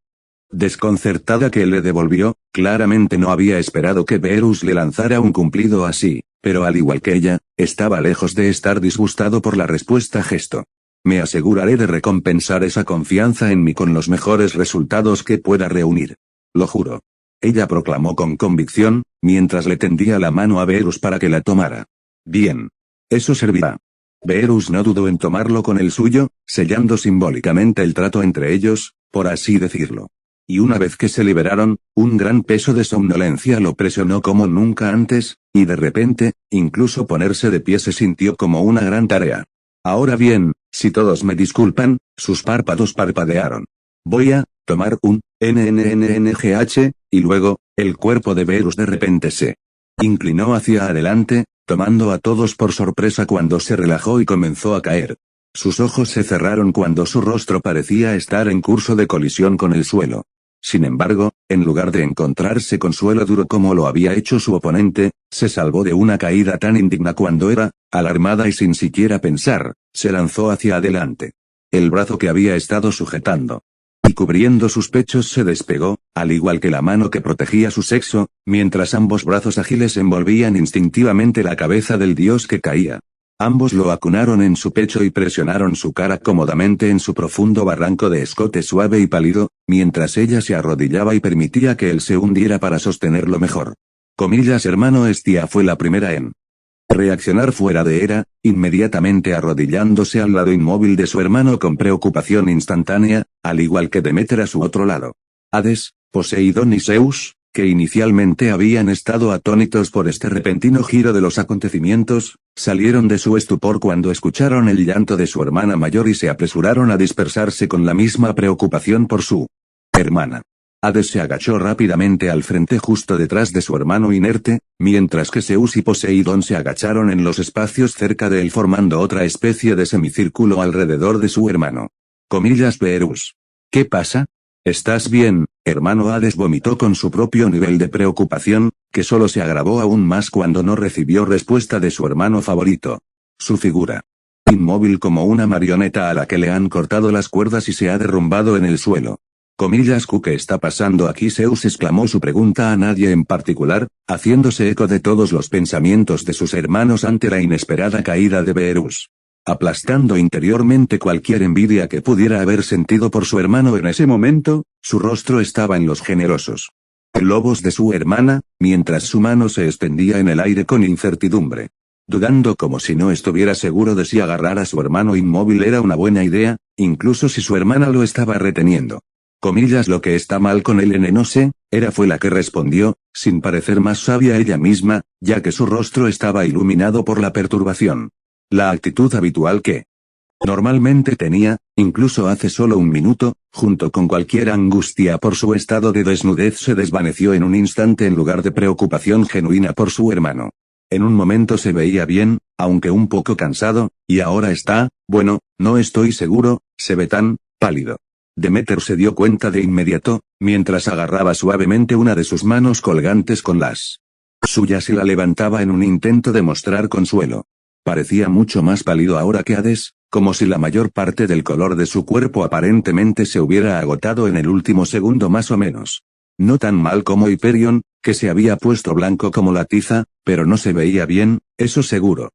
desconcertada que le devolvió. Claramente no había esperado que Beerus le lanzara un cumplido así, pero al igual que ella, estaba lejos de estar disgustado por la respuesta. Gesto. Me aseguraré de recompensar esa confianza en mí con los mejores resultados que pueda reunir. Lo juro. Ella proclamó con convicción, mientras le tendía la mano a Beerus para que la tomara. Bien. Eso servirá. Beerus no dudó en tomarlo con el suyo, sellando simbólicamente el trato entre ellos, por así decirlo. Y una vez que se liberaron, un gran peso de somnolencia lo presionó como nunca antes, y de repente, incluso ponerse de pie se sintió como una gran tarea. Ahora bien, si todos me disculpan, sus párpados parpadearon. Voy a tomar un NNNNGH, y luego, el cuerpo de Beerus de repente se inclinó hacia adelante, tomando a todos por sorpresa cuando se relajó y comenzó a caer. Sus ojos se cerraron cuando su rostro parecía estar en curso de colisión con el suelo. Sin embargo, en lugar de encontrarse con suelo duro como lo había hecho su oponente, se salvó de una caída tan indigna cuando era, alarmada y sin siquiera pensar, se lanzó hacia adelante. El brazo que había estado sujetando y cubriendo sus pechos se despegó, al igual que la mano que protegía su sexo, mientras ambos brazos ágiles envolvían instintivamente la cabeza del dios que caía. Ambos lo acunaron en su pecho y presionaron su cara cómodamente en su profundo barranco de escote suave y pálido, mientras ella se arrodillaba y permitía que él se hundiera para sostenerlo mejor. Comillas, hermano Estia fue la primera en reaccionar fuera de Hera, inmediatamente arrodillándose al lado inmóvil de su hermano con preocupación instantánea, al igual que Demeter a su otro lado. Hades, Poseidón y Zeus, que inicialmente habían estado atónitos por este repentino giro de los acontecimientos, salieron de su estupor cuando escucharon el llanto de su hermana mayor y se apresuraron a dispersarse con la misma preocupación por su hermana. Hades se agachó rápidamente al frente justo detrás de su hermano inerte, mientras que Zeus y Poseidón se agacharon en los espacios cerca de él formando otra especie de semicírculo alrededor de su hermano. Comillas, Beerus. ¿Qué pasa? ¿Estás bien, hermano? Hades vomitó con su propio nivel de preocupación, que solo se agravó aún más cuando no recibió respuesta de su hermano favorito. Su figura. Inmóvil como una marioneta a la que le han cortado las cuerdas y se ha derrumbado en el suelo. Comillas, ¿qué está pasando aquí? Zeus exclamó su pregunta a nadie en particular, haciéndose eco de todos los pensamientos de sus hermanos ante la inesperada caída de Beerus. aplastando interiormente cualquier envidia que pudiera haber sentido por su hermano en ese momento. Su rostro estaba en los generosos lobos de su hermana, mientras su mano se extendía en el aire con incertidumbre. Dudando como si no estuviera seguro de si agarrar a su hermano inmóvil era una buena idea, incluso si su hermana lo estaba reteniendo. Comillas, lo que está mal con el nene no sé, fue la que respondió, sin parecer más sabia ella misma, ya que su rostro estaba iluminado por la perturbación. La actitud habitual que normalmente tenía, incluso hace solo un minuto, junto con cualquier angustia por su estado de desnudez, se desvaneció en un instante en lugar de preocupación genuina por su hermano. En un momento se veía bien, aunque un poco cansado, y ahora está, bueno, no estoy seguro, se ve tan pálido. Demeter se dio cuenta de inmediato, mientras agarraba suavemente una de sus manos colgantes con las suyas y la levantaba en un intento de mostrar consuelo. Parecía mucho más pálido ahora que Hades, como si la mayor parte del color de su cuerpo aparentemente se hubiera agotado en el último segundo más o menos. No tan mal como Hyperion, que se había puesto blanco como la tiza, pero no se veía bien, eso seguro.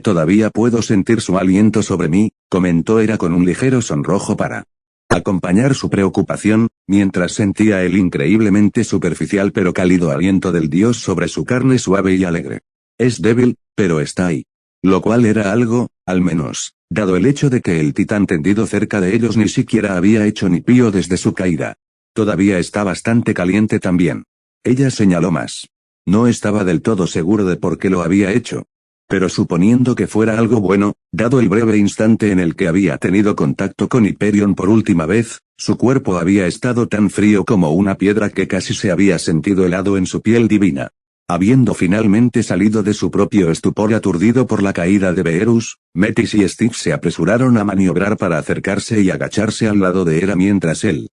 Todavía puedo sentir su aliento sobre mí, comentó Hera con un ligero sonrojo para acompañar su preocupación, mientras sentía el increíblemente superficial pero cálido aliento del dios sobre su carne suave y alegre. Es débil, pero está ahí. Lo cual era algo, al menos, dado el hecho de que el titán tendido cerca de ellos ni siquiera había hecho ni pío desde su caída. Todavía está bastante caliente también. Ella señaló más. No estaba del todo seguro de por qué lo había hecho. Pero suponiendo que fuera algo bueno, dado el breve instante en el que había tenido contacto con Hyperion por última vez, su cuerpo había estado tan frío como una piedra que casi se había sentido helado en su piel divina. Habiendo finalmente salido de su propio estupor aturdido por la caída de Beerus, Metis y Styx se apresuraron a maniobrar para acercarse y agacharse al lado de Hera mientras el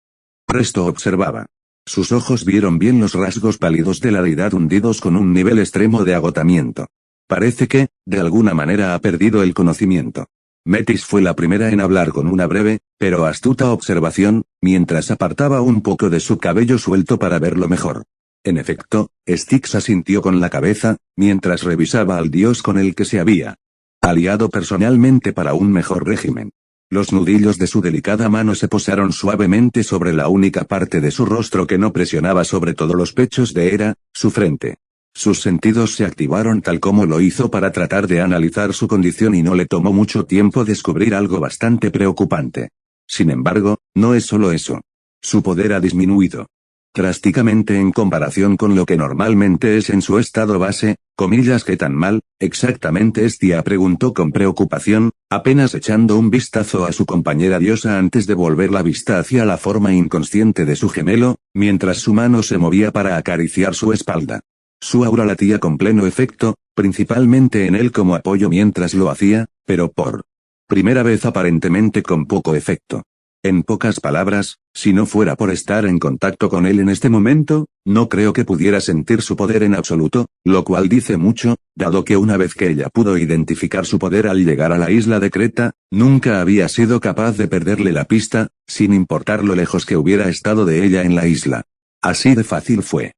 resto observaba. Sus ojos vieron bien los rasgos pálidos de la deidad hundidos con un nivel extremo de agotamiento. Parece que, de alguna manera ha perdido el conocimiento. Metis fue la primera en hablar con una breve, pero astuta observación, mientras apartaba un poco de su cabello suelto para verlo mejor. En efecto, Styx asintió con la cabeza, mientras revisaba al dios con el que se había aliado personalmente para un mejor régimen. Los nudillos de su delicada mano se posaron suavemente sobre la única parte de su rostro que no presionaba sobre todos los pechos de Hera, su frente. Sus sentidos se activaron tal como lo hizo para tratar de analizar su condición y no le tomó mucho tiempo descubrir algo bastante preocupante. Sin embargo, no es solo eso. Su poder ha disminuido drásticamente en comparación con lo que normalmente es en su estado base. Comillas, ¿qué tan mal, exactamente? Estia preguntó con preocupación, apenas echando un vistazo a su compañera diosa antes de volver la vista hacia la forma inconsciente de su gemelo, mientras su mano se movía para acariciar su espalda. Su aura latía con pleno efecto, principalmente en él como apoyo mientras lo hacía, pero por primera vez aparentemente con poco efecto. En pocas palabras, si no fuera por estar en contacto con él en este momento, no creo que pudiera sentir su poder en absoluto, lo cual dice mucho, dado que una vez que ella pudo identificar su poder al llegar a la isla de Creta, nunca había sido capaz de perderle la pista, sin importar lo lejos que hubiera estado de ella en la isla. Así de fácil fue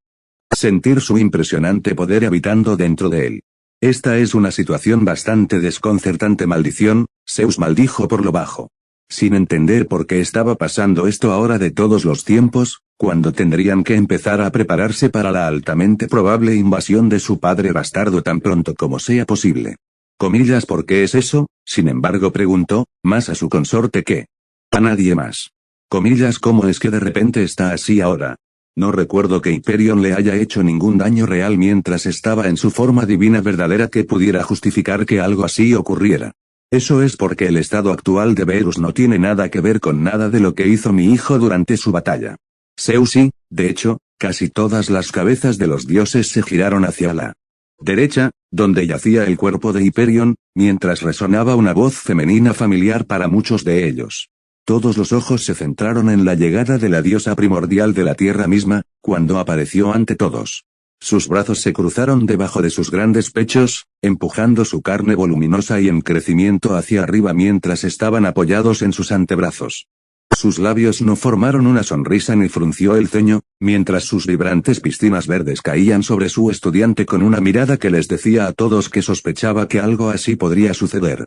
sentir su impresionante poder habitando dentro de él. Esta es una situación bastante desconcertante. Maldición, Zeus maldijo por lo bajo. Sin entender por qué estaba pasando esto ahora de todos los tiempos, cuando tendrían que empezar a prepararse para la altamente probable invasión de su padre bastardo tan pronto como sea posible. Comillas, ¿por qué es eso? Sin embargo preguntó, más a su consorte que a nadie más. Comillas, ¿cómo es que de repente está así ahora? No recuerdo que Hyperion le haya hecho ningún daño real mientras estaba en su forma divina verdadera que pudiera justificar que algo así ocurriera. Eso es porque el estado actual de Beerus no tiene nada que ver con nada de lo que hizo mi hijo durante su batalla. Zeus sí, de hecho, casi todas las cabezas de los dioses se giraron hacia la derecha, donde yacía el cuerpo de Hyperion, mientras resonaba una voz femenina familiar para muchos de ellos. Todos los ojos se centraron en la llegada de la diosa primordial de la tierra misma, cuando apareció ante todos. Sus brazos se cruzaron debajo de sus grandes pechos, empujando su carne voluminosa y en crecimiento hacia arriba mientras estaban apoyados en sus antebrazos. Sus labios no formaron una sonrisa ni frunció el ceño, mientras sus vibrantes piscinas verdes caían sobre su estudiante con una mirada que les decía a todos que sospechaba que algo así podría suceder.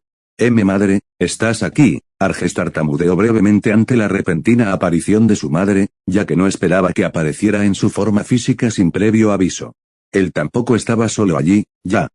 Madre, ¿estás aquí? Arges tartamudeó brevemente ante la repentina aparición de su madre, ya que no esperaba que apareciera en su forma física sin previo aviso. Él tampoco estaba solo allí, ya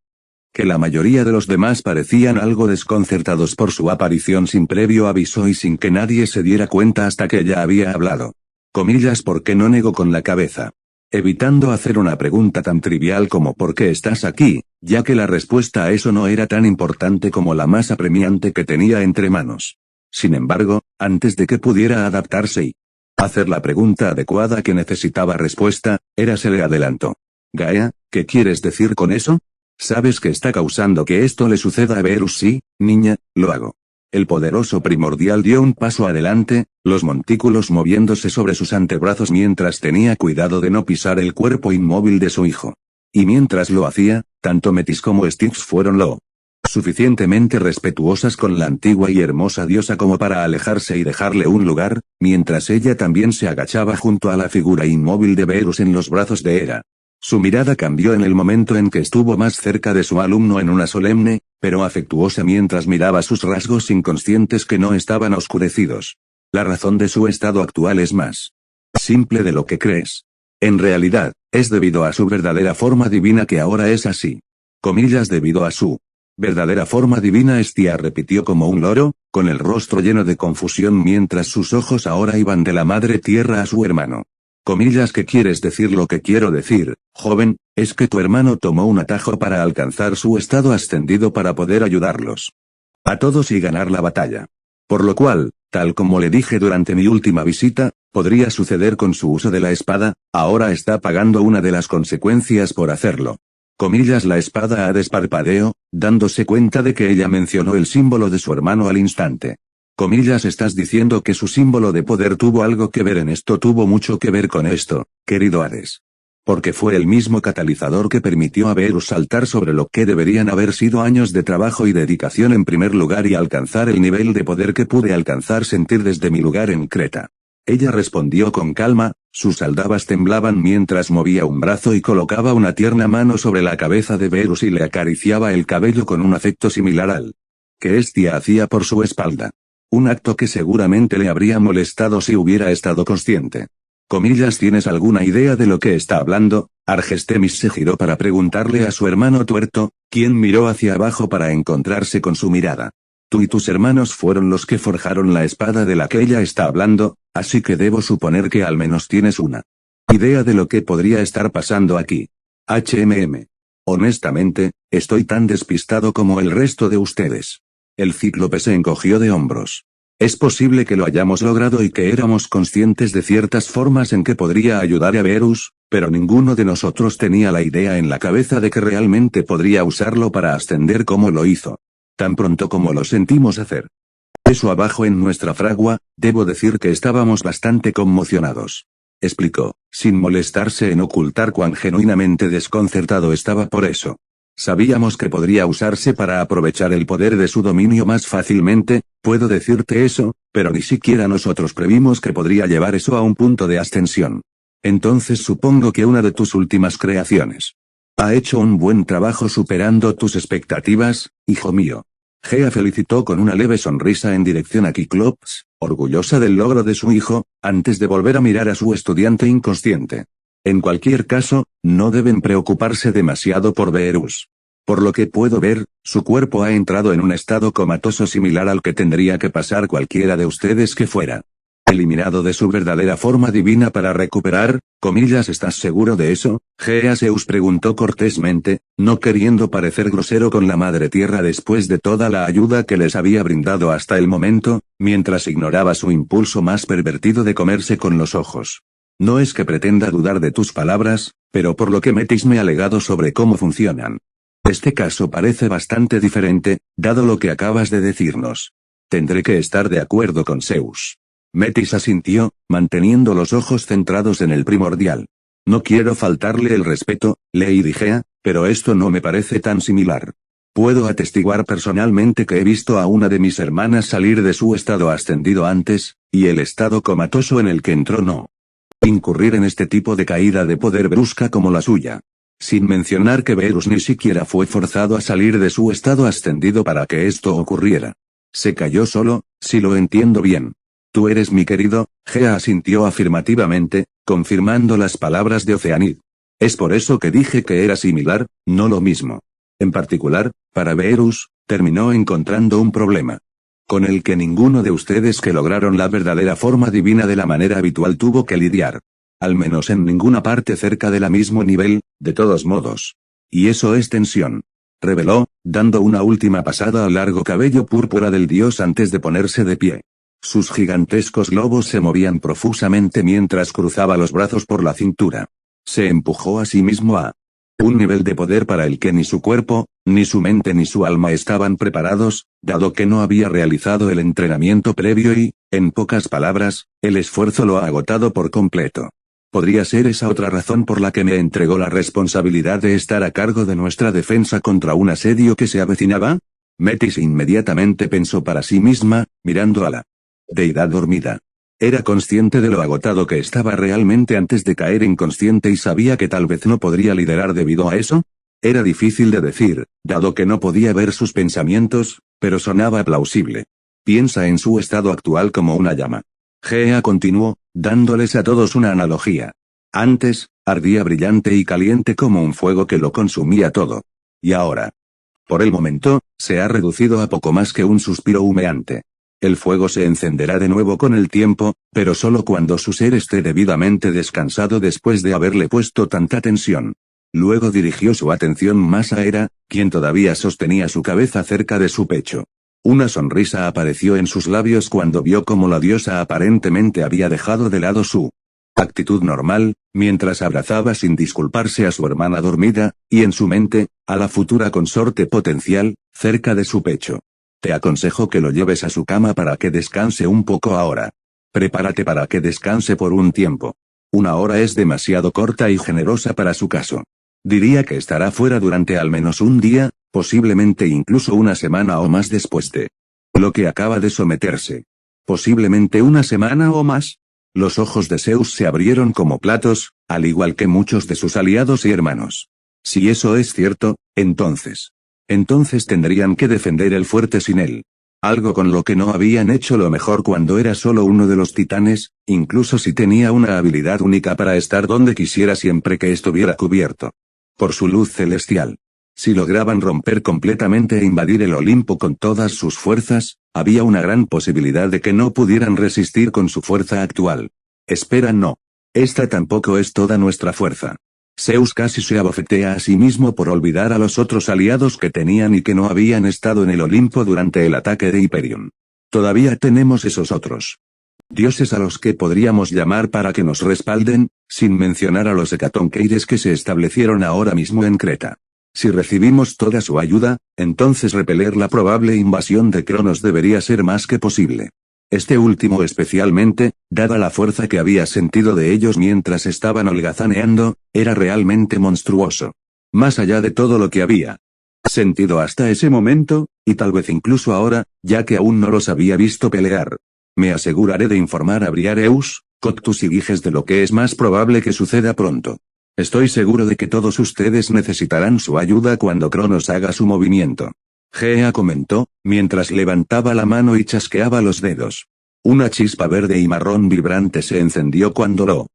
que la mayoría de los demás parecían algo desconcertados por su aparición sin previo aviso y sin que nadie se diera cuenta hasta que ella había hablado. Comillas, ¿por qué no? Negó con la cabeza, evitando hacer una pregunta tan trivial como ¿por qué estás aquí?, ya que la respuesta a eso no era tan importante como la más apremiante que tenía entre manos. Sin embargo, antes de que pudiera adaptarse y hacer la pregunta adecuada que necesitaba respuesta, se le adelantó. Gaia, ¿qué quieres decir con eso? ¿Sabes que está causando que esto le suceda a Verus? Sí, niña, lo hago. El poderoso primordial dio un paso adelante, los montículos moviéndose sobre sus antebrazos mientras tenía cuidado de no pisar el cuerpo inmóvil de su hijo. Y mientras lo hacía, tanto Metis como Styx fueron lo suficientemente respetuosas con la antigua y hermosa diosa como para alejarse y dejarle un lugar, mientras ella también se agachaba junto a la figura inmóvil de Verus en los brazos de Hera. Su mirada cambió en el momento en que estuvo más cerca de su alumno en una solemne, pero afectuosa mientras miraba sus rasgos inconscientes que no estaban oscurecidos. La razón de su estado actual es más simple de lo que crees. En realidad, es debido a su verdadera forma divina que ahora es así. Comillas, debido a su verdadera forma divina, Estia repitió como un loro, con el rostro lleno de confusión mientras sus ojos ahora iban de la madre tierra a su hermano. Comillas, ¿qué quieres decir? Lo que quiero decir, joven, es que tu hermano tomó un atajo para alcanzar su estado ascendido para poder ayudarlos a todos y ganar la batalla. Por lo cual, tal como le dije durante mi última visita, podría suceder con su uso de la espada, ahora está pagando una de las consecuencias por hacerlo. Comillas, la espada desparpadeó, dándose cuenta de que ella mencionó el símbolo de su hermano al instante. Comillas, ¿estás diciendo que su símbolo de poder tuvo algo que ver en esto? Tuvo mucho que ver con esto, querido Hades. Porque fue el mismo catalizador que permitió a Verus saltar sobre lo que deberían haber sido años de trabajo y dedicación en primer lugar y alcanzar el nivel de poder que pude alcanzar sentir desde mi lugar en Creta. Ella respondió con calma, sus aldabas temblaban mientras movía un brazo y colocaba una tierna mano sobre la cabeza de Verus y le acariciaba el cabello con un afecto similar al que Estia hacía por su espalda. Un acto que seguramente le habría molestado si hubiera estado consciente. Comillas, ¿tienes alguna idea de lo que está hablando? Argestemis se giró para preguntarle a su hermano tuerto, quien miró hacia abajo para encontrarse con su mirada. Tú y tus hermanos fueron los que forjaron la espada de la que ella está hablando, así que debo suponer que al menos tienes una idea de lo que podría estar pasando aquí. Honestamente, estoy tan despistado como el resto de ustedes. El cíclope se encogió de hombros. Es posible que lo hayamos logrado y que éramos conscientes de ciertas formas en que podría ayudar a Verus, pero ninguno de nosotros tenía la idea en la cabeza de que realmente podría usarlo para ascender como lo hizo. Tan pronto como lo sentimos hacer eso abajo en nuestra fragua, debo decir que estábamos bastante conmocionados. Explicó, sin molestarse en ocultar cuán genuinamente desconcertado estaba por eso. Sabíamos que podría usarse para aprovechar el poder de su dominio más fácilmente, puedo decirte eso, pero ni siquiera nosotros previmos que podría llevar eso a un punto de ascensión. Entonces supongo que una de tus últimas creaciones ha hecho un buen trabajo superando tus expectativas, hijo mío. Gea felicitó con una leve sonrisa en dirección a Kiklops, orgullosa del logro de su hijo, antes de volver a mirar a su estudiante inconsciente. En cualquier caso, no deben preocuparse demasiado por Verus. Por lo que puedo ver, su cuerpo ha entrado en un estado comatoso similar al que tendría que pasar cualquiera de ustedes que fuera eliminado de su verdadera forma divina para recuperar, comillas, ¿estás seguro de eso? Zeus preguntó cortésmente, no queriendo parecer grosero con la madre tierra después de toda la ayuda que les había brindado hasta el momento, mientras ignoraba su impulso más pervertido de comerse con los ojos. No es que pretenda dudar de tus palabras, pero por lo que Metis me ha legado sobre cómo funcionan. Este caso parece bastante diferente, dado lo que acabas de decirnos. Tendré que estar de acuerdo con Zeus. Metis asintió, manteniendo los ojos centrados en el primordial. No quiero faltarle el respeto, Lady Gea, pero esto no me parece tan similar. Puedo atestiguar personalmente que he visto a una de mis hermanas salir de su estado ascendido antes, y el estado comatoso en el que entró no incurrir en este tipo de caída de poder brusca como la suya. Sin mencionar que Verus ni siquiera fue forzado a salir de su estado ascendido para que esto ocurriera. Se cayó solo, si lo entiendo bien. Tú eres mi querido, Gea asintió afirmativamente, confirmando las palabras de Oceanid. Es por eso que dije que era similar, no lo mismo. En particular, para Verus, terminó encontrando un problema. Con el que ninguno de ustedes que lograron la verdadera forma divina de la manera habitual tuvo que lidiar. Al menos en ninguna parte cerca del mismo nivel, de todos modos. Y eso es tensión. Reveló, dando una última pasada al largo cabello púrpura del dios antes de ponerse de pie. Sus gigantescos globos se movían profusamente mientras cruzaba los brazos por la cintura. Se empujó a sí mismo a un nivel de poder para el que ni su cuerpo, ni su mente ni su alma estaban preparados, dado que no había realizado el entrenamiento previo y, en pocas palabras, el esfuerzo lo ha agotado por completo. ¿Podría ser esa otra razón por la que me entregó la responsabilidad de estar a cargo de nuestra defensa contra un asedio que se avecinaba? Metis inmediatamente pensó para sí misma, mirando a la deidad dormida. Era consciente de lo agotado que estaba realmente antes de caer inconsciente y sabía que tal vez no podría liderar debido a eso. Era difícil de decir, dado que no podía ver sus pensamientos, pero sonaba plausible. Piensa en su estado actual como una llama. Gea continuó, dándoles a todos una analogía. Antes, ardía brillante y caliente como un fuego que lo consumía todo. Y ahora, por el momento, se ha reducido a poco más que un suspiro humeante. El fuego se encenderá de nuevo con el tiempo, pero solo cuando su ser esté debidamente descansado después de haberle puesto tanta tensión. Luego dirigió su atención más a Hera, quien todavía sostenía su cabeza cerca de su pecho. Una sonrisa apareció en sus labios cuando vio cómo la diosa aparentemente había dejado de lado su actitud normal, mientras abrazaba sin disculparse a su hermana dormida, y en su mente, a la futura consorte potencial, cerca de su pecho. Te aconsejo que lo lleves a su cama para que descanse un poco ahora. Prepárate para que descanse por un tiempo. Una hora es demasiado corta y generosa para su caso. Diría que estará fuera durante al menos un día, posiblemente incluso una semana o más después de lo que acaba de someterse. Posiblemente una semana o más. Los ojos de Zeus se abrieron como platos, al igual que muchos de sus aliados y hermanos. Si eso es cierto, entonces tendrían que defender el fuerte sin él. Algo con lo que no habían hecho lo mejor cuando era solo uno de los titanes, incluso si tenía una habilidad única para estar donde quisiera siempre que estuviera cubierto por su luz celestial. Si lograban romper completamente e invadir el Olimpo con todas sus fuerzas, había una gran posibilidad de que no pudieran resistir con su fuerza actual. Espera, no. Esta tampoco es toda nuestra fuerza. Zeus casi se abofetea a sí mismo por olvidar a los otros aliados que tenían y que no habían estado en el Olimpo durante el ataque de Hyperion. Todavía tenemos esos otros dioses a los que podríamos llamar para que nos respalden, sin mencionar a los hecatonqueires que se establecieron ahora mismo en Creta. Si recibimos toda su ayuda, entonces repeler la probable invasión de Cronos debería ser más que posible. Este último especialmente, dada la fuerza que había sentido de ellos mientras estaban holgazaneando, era realmente monstruoso. Más allá de todo lo que había sentido hasta ese momento, y tal vez incluso ahora, ya que aún no los había visto pelear. Me aseguraré de informar a Briareus, Coctus y Giges de lo que es más probable que suceda pronto. Estoy seguro de que todos ustedes necesitarán su ayuda cuando Cronos haga su movimiento. Gea comentó, mientras levantaba la mano y chasqueaba los dedos. Una chispa verde y marrón vibrante se encendió cuando lo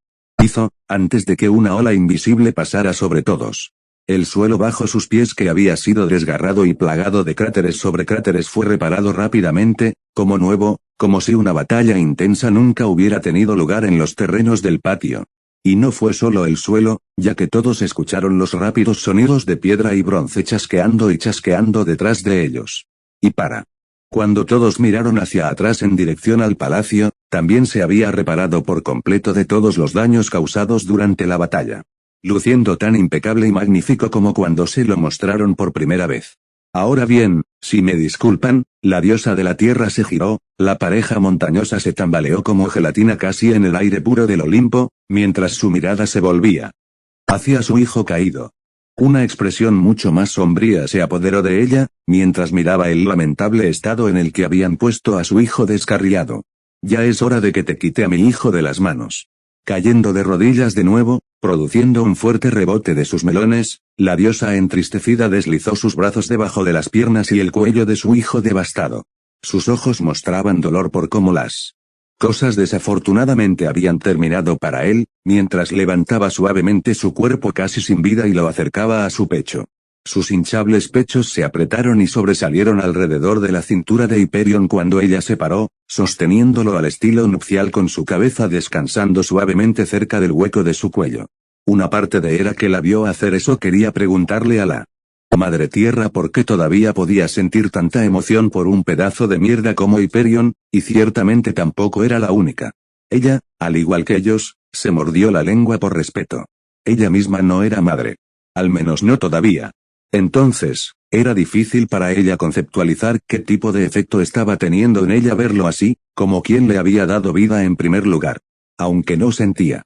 hizo, antes de que una ola invisible pasara sobre todos. El suelo bajo sus pies, que había sido desgarrado y plagado de cráteres sobre cráteres, fue reparado rápidamente, como nuevo, como si una batalla intensa nunca hubiera tenido lugar en los terrenos del patio. Y no fue solo el suelo, ya que todos escucharon los rápidos sonidos de piedra y bronce chasqueando y chasqueando detrás de ellos. Y cuando todos miraron hacia atrás en dirección al palacio, también se había reparado por completo de todos los daños causados durante la batalla. Luciendo tan impecable y magnífico como cuando se lo mostraron por primera vez. Ahora bien, si me disculpan, la diosa de la tierra se giró, la pareja montañosa se tambaleó como gelatina casi en el aire puro del Olimpo, mientras su mirada se volvía hacia su hijo caído. Una expresión mucho más sombría se apoderó de ella, mientras miraba el lamentable estado en el que habían puesto a su hijo descarriado. Ya es hora de que te quite a mi hijo de las manos. Cayendo de rodillas de nuevo, Produciendo un fuerte rebote de sus melones, la diosa entristecida deslizó sus brazos debajo de las piernas y el cuello de su hijo devastado. Sus ojos mostraban dolor por cómo las cosas desafortunadamente habían terminado para él, mientras levantaba suavemente su cuerpo casi sin vida y lo acercaba a su pecho. Sus hinchables pechos se apretaron y sobresalieron alrededor de la cintura de Hyperion cuando ella se paró, sosteniéndolo al estilo nupcial con su cabeza descansando suavemente cerca del hueco de su cuello. Una parte de Hera que la vio hacer eso quería preguntarle a la Madre Tierra por qué todavía podía sentir tanta emoción por un pedazo de mierda como Hyperion, y ciertamente tampoco era la única. Ella, al igual que ellos, se mordió la lengua por respeto. Ella misma no era madre. Al menos no todavía. Entonces, era difícil para ella conceptualizar qué tipo de efecto estaba teniendo en ella verlo así, como quien le había dado vida en primer lugar. Aunque no sentía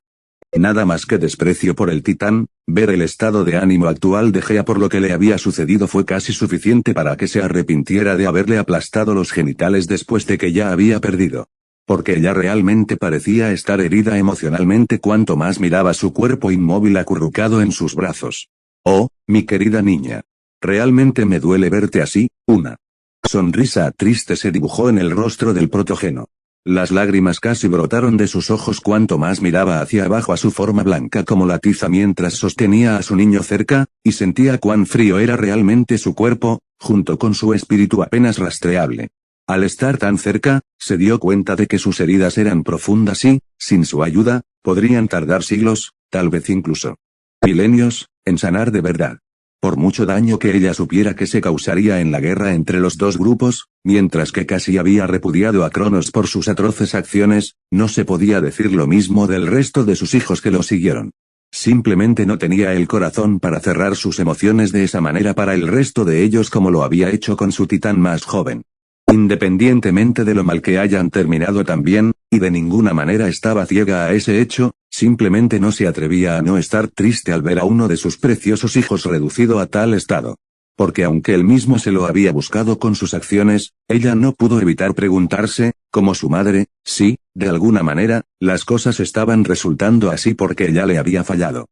nada más que desprecio por el titán, ver el estado de ánimo actual de Gea por lo que le había sucedido fue casi suficiente para que se arrepintiera de haberle aplastado los genitales después de que ya había perdido. Porque ella realmente parecía estar herida emocionalmente cuanto más miraba su cuerpo inmóvil acurrucado en sus brazos. Oh, mi querida niña. Realmente me duele verte así. Una sonrisa triste se dibujó en el rostro del protogeno. Las lágrimas casi brotaron de sus ojos cuanto más miraba hacia abajo a su forma blanca como la tiza mientras sostenía a su niño cerca, y sentía cuán frío era realmente su cuerpo, junto con su espíritu apenas rastreable. Al estar tan cerca, se dio cuenta de que sus heridas eran profundas y, sin su ayuda, podrían tardar siglos, tal vez incluso milenios, en sanar de verdad. Por mucho daño que ella supiera que se causaría en la guerra entre los dos grupos, mientras que casi había repudiado a Cronos por sus atroces acciones, no se podía decir lo mismo del resto de sus hijos que lo siguieron. Simplemente no tenía el corazón para cerrar sus emociones de esa manera para el resto de ellos como lo había hecho con su titán más joven. Independientemente de lo mal que hayan terminado también, y de ninguna manera estaba ciega a ese hecho, simplemente no se atrevía a no estar triste al ver a uno de sus preciosos hijos reducido a tal estado. Porque aunque él mismo se lo había buscado con sus acciones, ella no pudo evitar preguntarse, como su madre, si, de alguna manera, las cosas estaban resultando así porque ella le había fallado.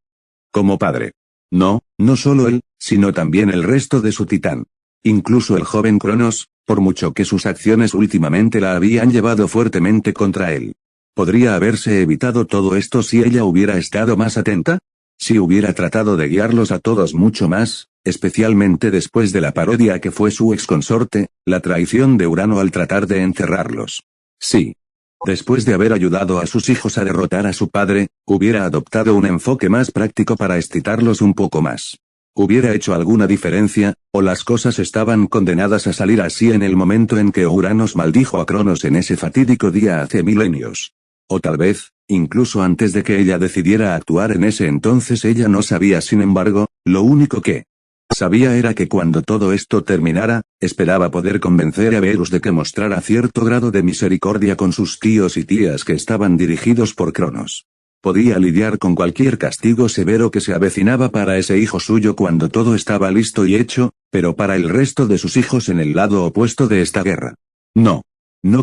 Como padre. No solo él, sino también el resto de su titán. Incluso el joven Cronos, por mucho que sus acciones últimamente la habían llevado fuertemente contra él. ¿Podría haberse evitado todo esto si ella hubiera estado más atenta? Si hubiera tratado de guiarlos a todos mucho más, especialmente después de la parodia que fue su exconsorte, la traición de Urano al tratar de encerrarlos. Sí. Después de haber ayudado a sus hijos a derrotar a su padre, hubiera adoptado un enfoque más práctico para excitarlos un poco más. ¿Hubiera hecho alguna diferencia, o las cosas estaban condenadas a salir así en el momento en que Uranos maldijo a Cronos en ese fatídico día hace milenios? O tal vez, incluso antes de que ella decidiera actuar en ese entonces ella no sabía. Sin embargo, lo único que sabía era que cuando todo esto terminara, esperaba poder convencer a Verus de que mostrara cierto grado de misericordia con sus tíos y tías que estaban dirigidos por Cronos. Podía lidiar con cualquier castigo severo que se avecinaba para ese hijo suyo cuando todo estaba listo y hecho, pero para el resto de sus hijos en el lado opuesto de esta guerra. No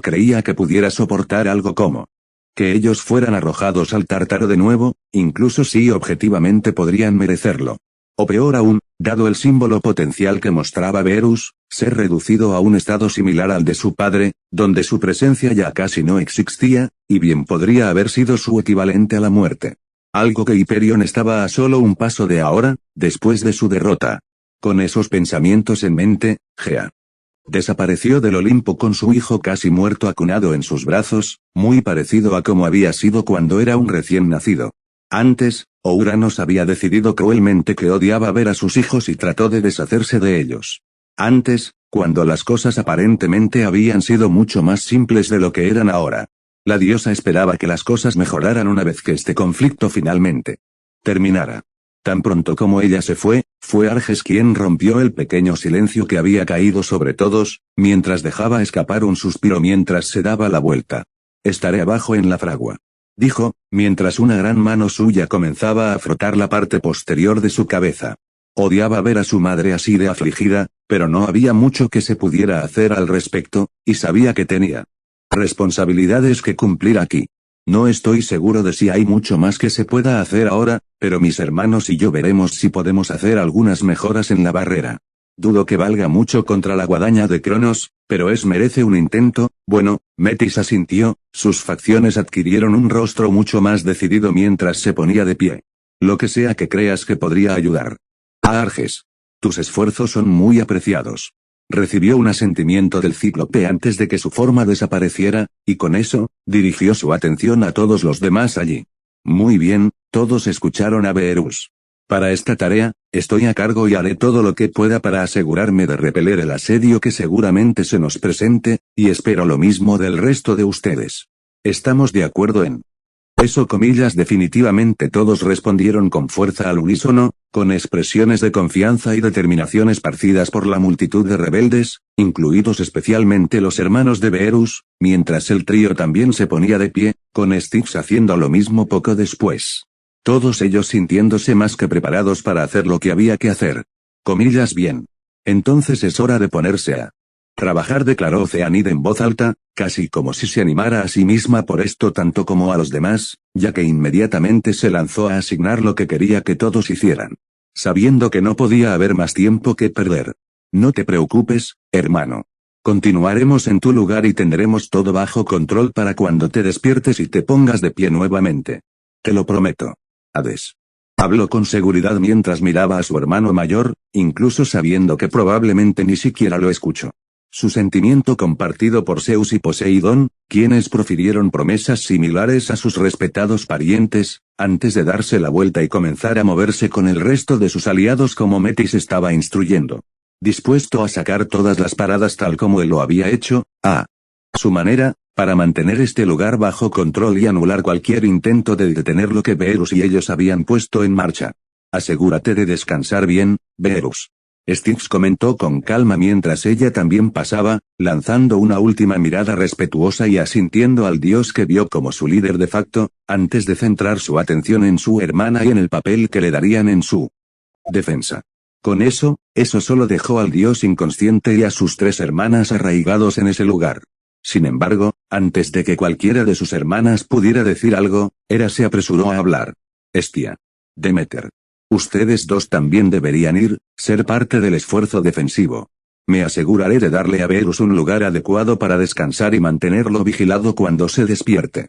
creía que pudiera soportar algo como que ellos fueran arrojados al Tártaro de nuevo, incluso si objetivamente podrían merecerlo. O peor aún, dado el símbolo potencial que mostraba Verus, ser reducido a un estado similar al de su padre, donde su presencia ya casi no existía, y bien podría haber sido su equivalente a la muerte. Algo que Hyperion estaba a solo un paso de ahora, después de su derrota. Con esos pensamientos en mente, Gea desapareció del Olimpo con su hijo casi muerto acunado en sus brazos, muy parecido a como había sido cuando era un recién nacido. Antes, Uranos había decidido cruelmente que odiaba ver a sus hijos y trató de deshacerse de ellos. Antes, cuando las cosas aparentemente habían sido mucho más simples de lo que eran ahora. La diosa esperaba que las cosas mejoraran una vez que este conflicto finalmente terminara. Tan pronto como ella se fue Arges quien rompió el pequeño silencio que había caído sobre todos, mientras dejaba escapar un suspiro mientras se daba la vuelta. Estaré abajo en la fragua, dijo, mientras una gran mano suya comenzaba a frotar la parte posterior de su cabeza. Odiaba ver a su madre así de afligida, pero no había mucho que se pudiera hacer al respecto, y sabía que tenía responsabilidades que cumplir aquí. No estoy seguro de si hay mucho más que se pueda hacer ahora, pero mis hermanos y yo veremos si podemos hacer algunas mejoras en la barrera. Dudo que valga mucho contra la guadaña de Cronos, pero merece un intento. Bueno, Metis asintió, sus facciones adquirieron un rostro mucho más decidido mientras se ponía de pie. Lo que sea que creas que podría ayudar. Arges. Tus esfuerzos son muy apreciados. Recibió un asentimiento del cíclope antes de que su forma desapareciera, y con eso, dirigió su atención a todos los demás allí. Muy bien, todos escucharon a Beerus. Para esta tarea, estoy a cargo y haré todo lo que pueda para asegurarme de repeler el asedio que seguramente se nos presente, y espero lo mismo del resto de ustedes. ¿Estamos de acuerdo en eso? Definitivamente todos respondieron con fuerza al unísono, con expresiones de confianza y determinación esparcidas por la multitud de rebeldes, incluidos especialmente los hermanos de Beerus, mientras el trío también se ponía de pie, con Styx haciendo lo mismo poco después. Todos ellos sintiéndose más que preparados para hacer lo que había que hacer. Bien. Entonces es hora de ponerse a trabajar, declaró Zeanid en voz alta, casi como si se animara a sí misma por esto tanto como a los demás, ya que inmediatamente se lanzó a asignar lo que quería que todos hicieran. Sabiendo que no podía haber más tiempo que perder. No te preocupes, hermano. Continuaremos en tu lugar y tendremos todo bajo control para cuando te despiertes y te pongas de pie nuevamente. Te lo prometo. Hades. Habló con seguridad mientras miraba a su hermano mayor, incluso sabiendo que probablemente ni siquiera lo escuchó. Su sentimiento compartido por Zeus y Poseidón, quienes profirieron promesas similares a sus respetados parientes, antes de darse la vuelta y comenzar a moverse con el resto de sus aliados como Metis estaba instruyendo. Dispuesto a sacar todas las paradas tal como él lo había hecho, a su manera, para mantener este lugar bajo control y anular cualquier intento de detener lo que Beerus y ellos habían puesto en marcha. Asegúrate de descansar bien, Beerus. Styx comentó con calma mientras ella también pasaba, lanzando una última mirada respetuosa y asintiendo al dios que vio como su líder de facto, antes de centrar su atención en su hermana y en el papel que le darían en su defensa. Con eso solo dejó al dios inconsciente y a sus 3 hermanas arraigados en ese lugar. Sin embargo, antes de que cualquiera de sus hermanas pudiera decir algo, Hera se apresuró a hablar. Hestia. Demeter. Ustedes dos también deberían ser parte del esfuerzo defensivo. Me aseguraré de darle a Beerus un lugar adecuado para descansar y mantenerlo vigilado cuando se despierte.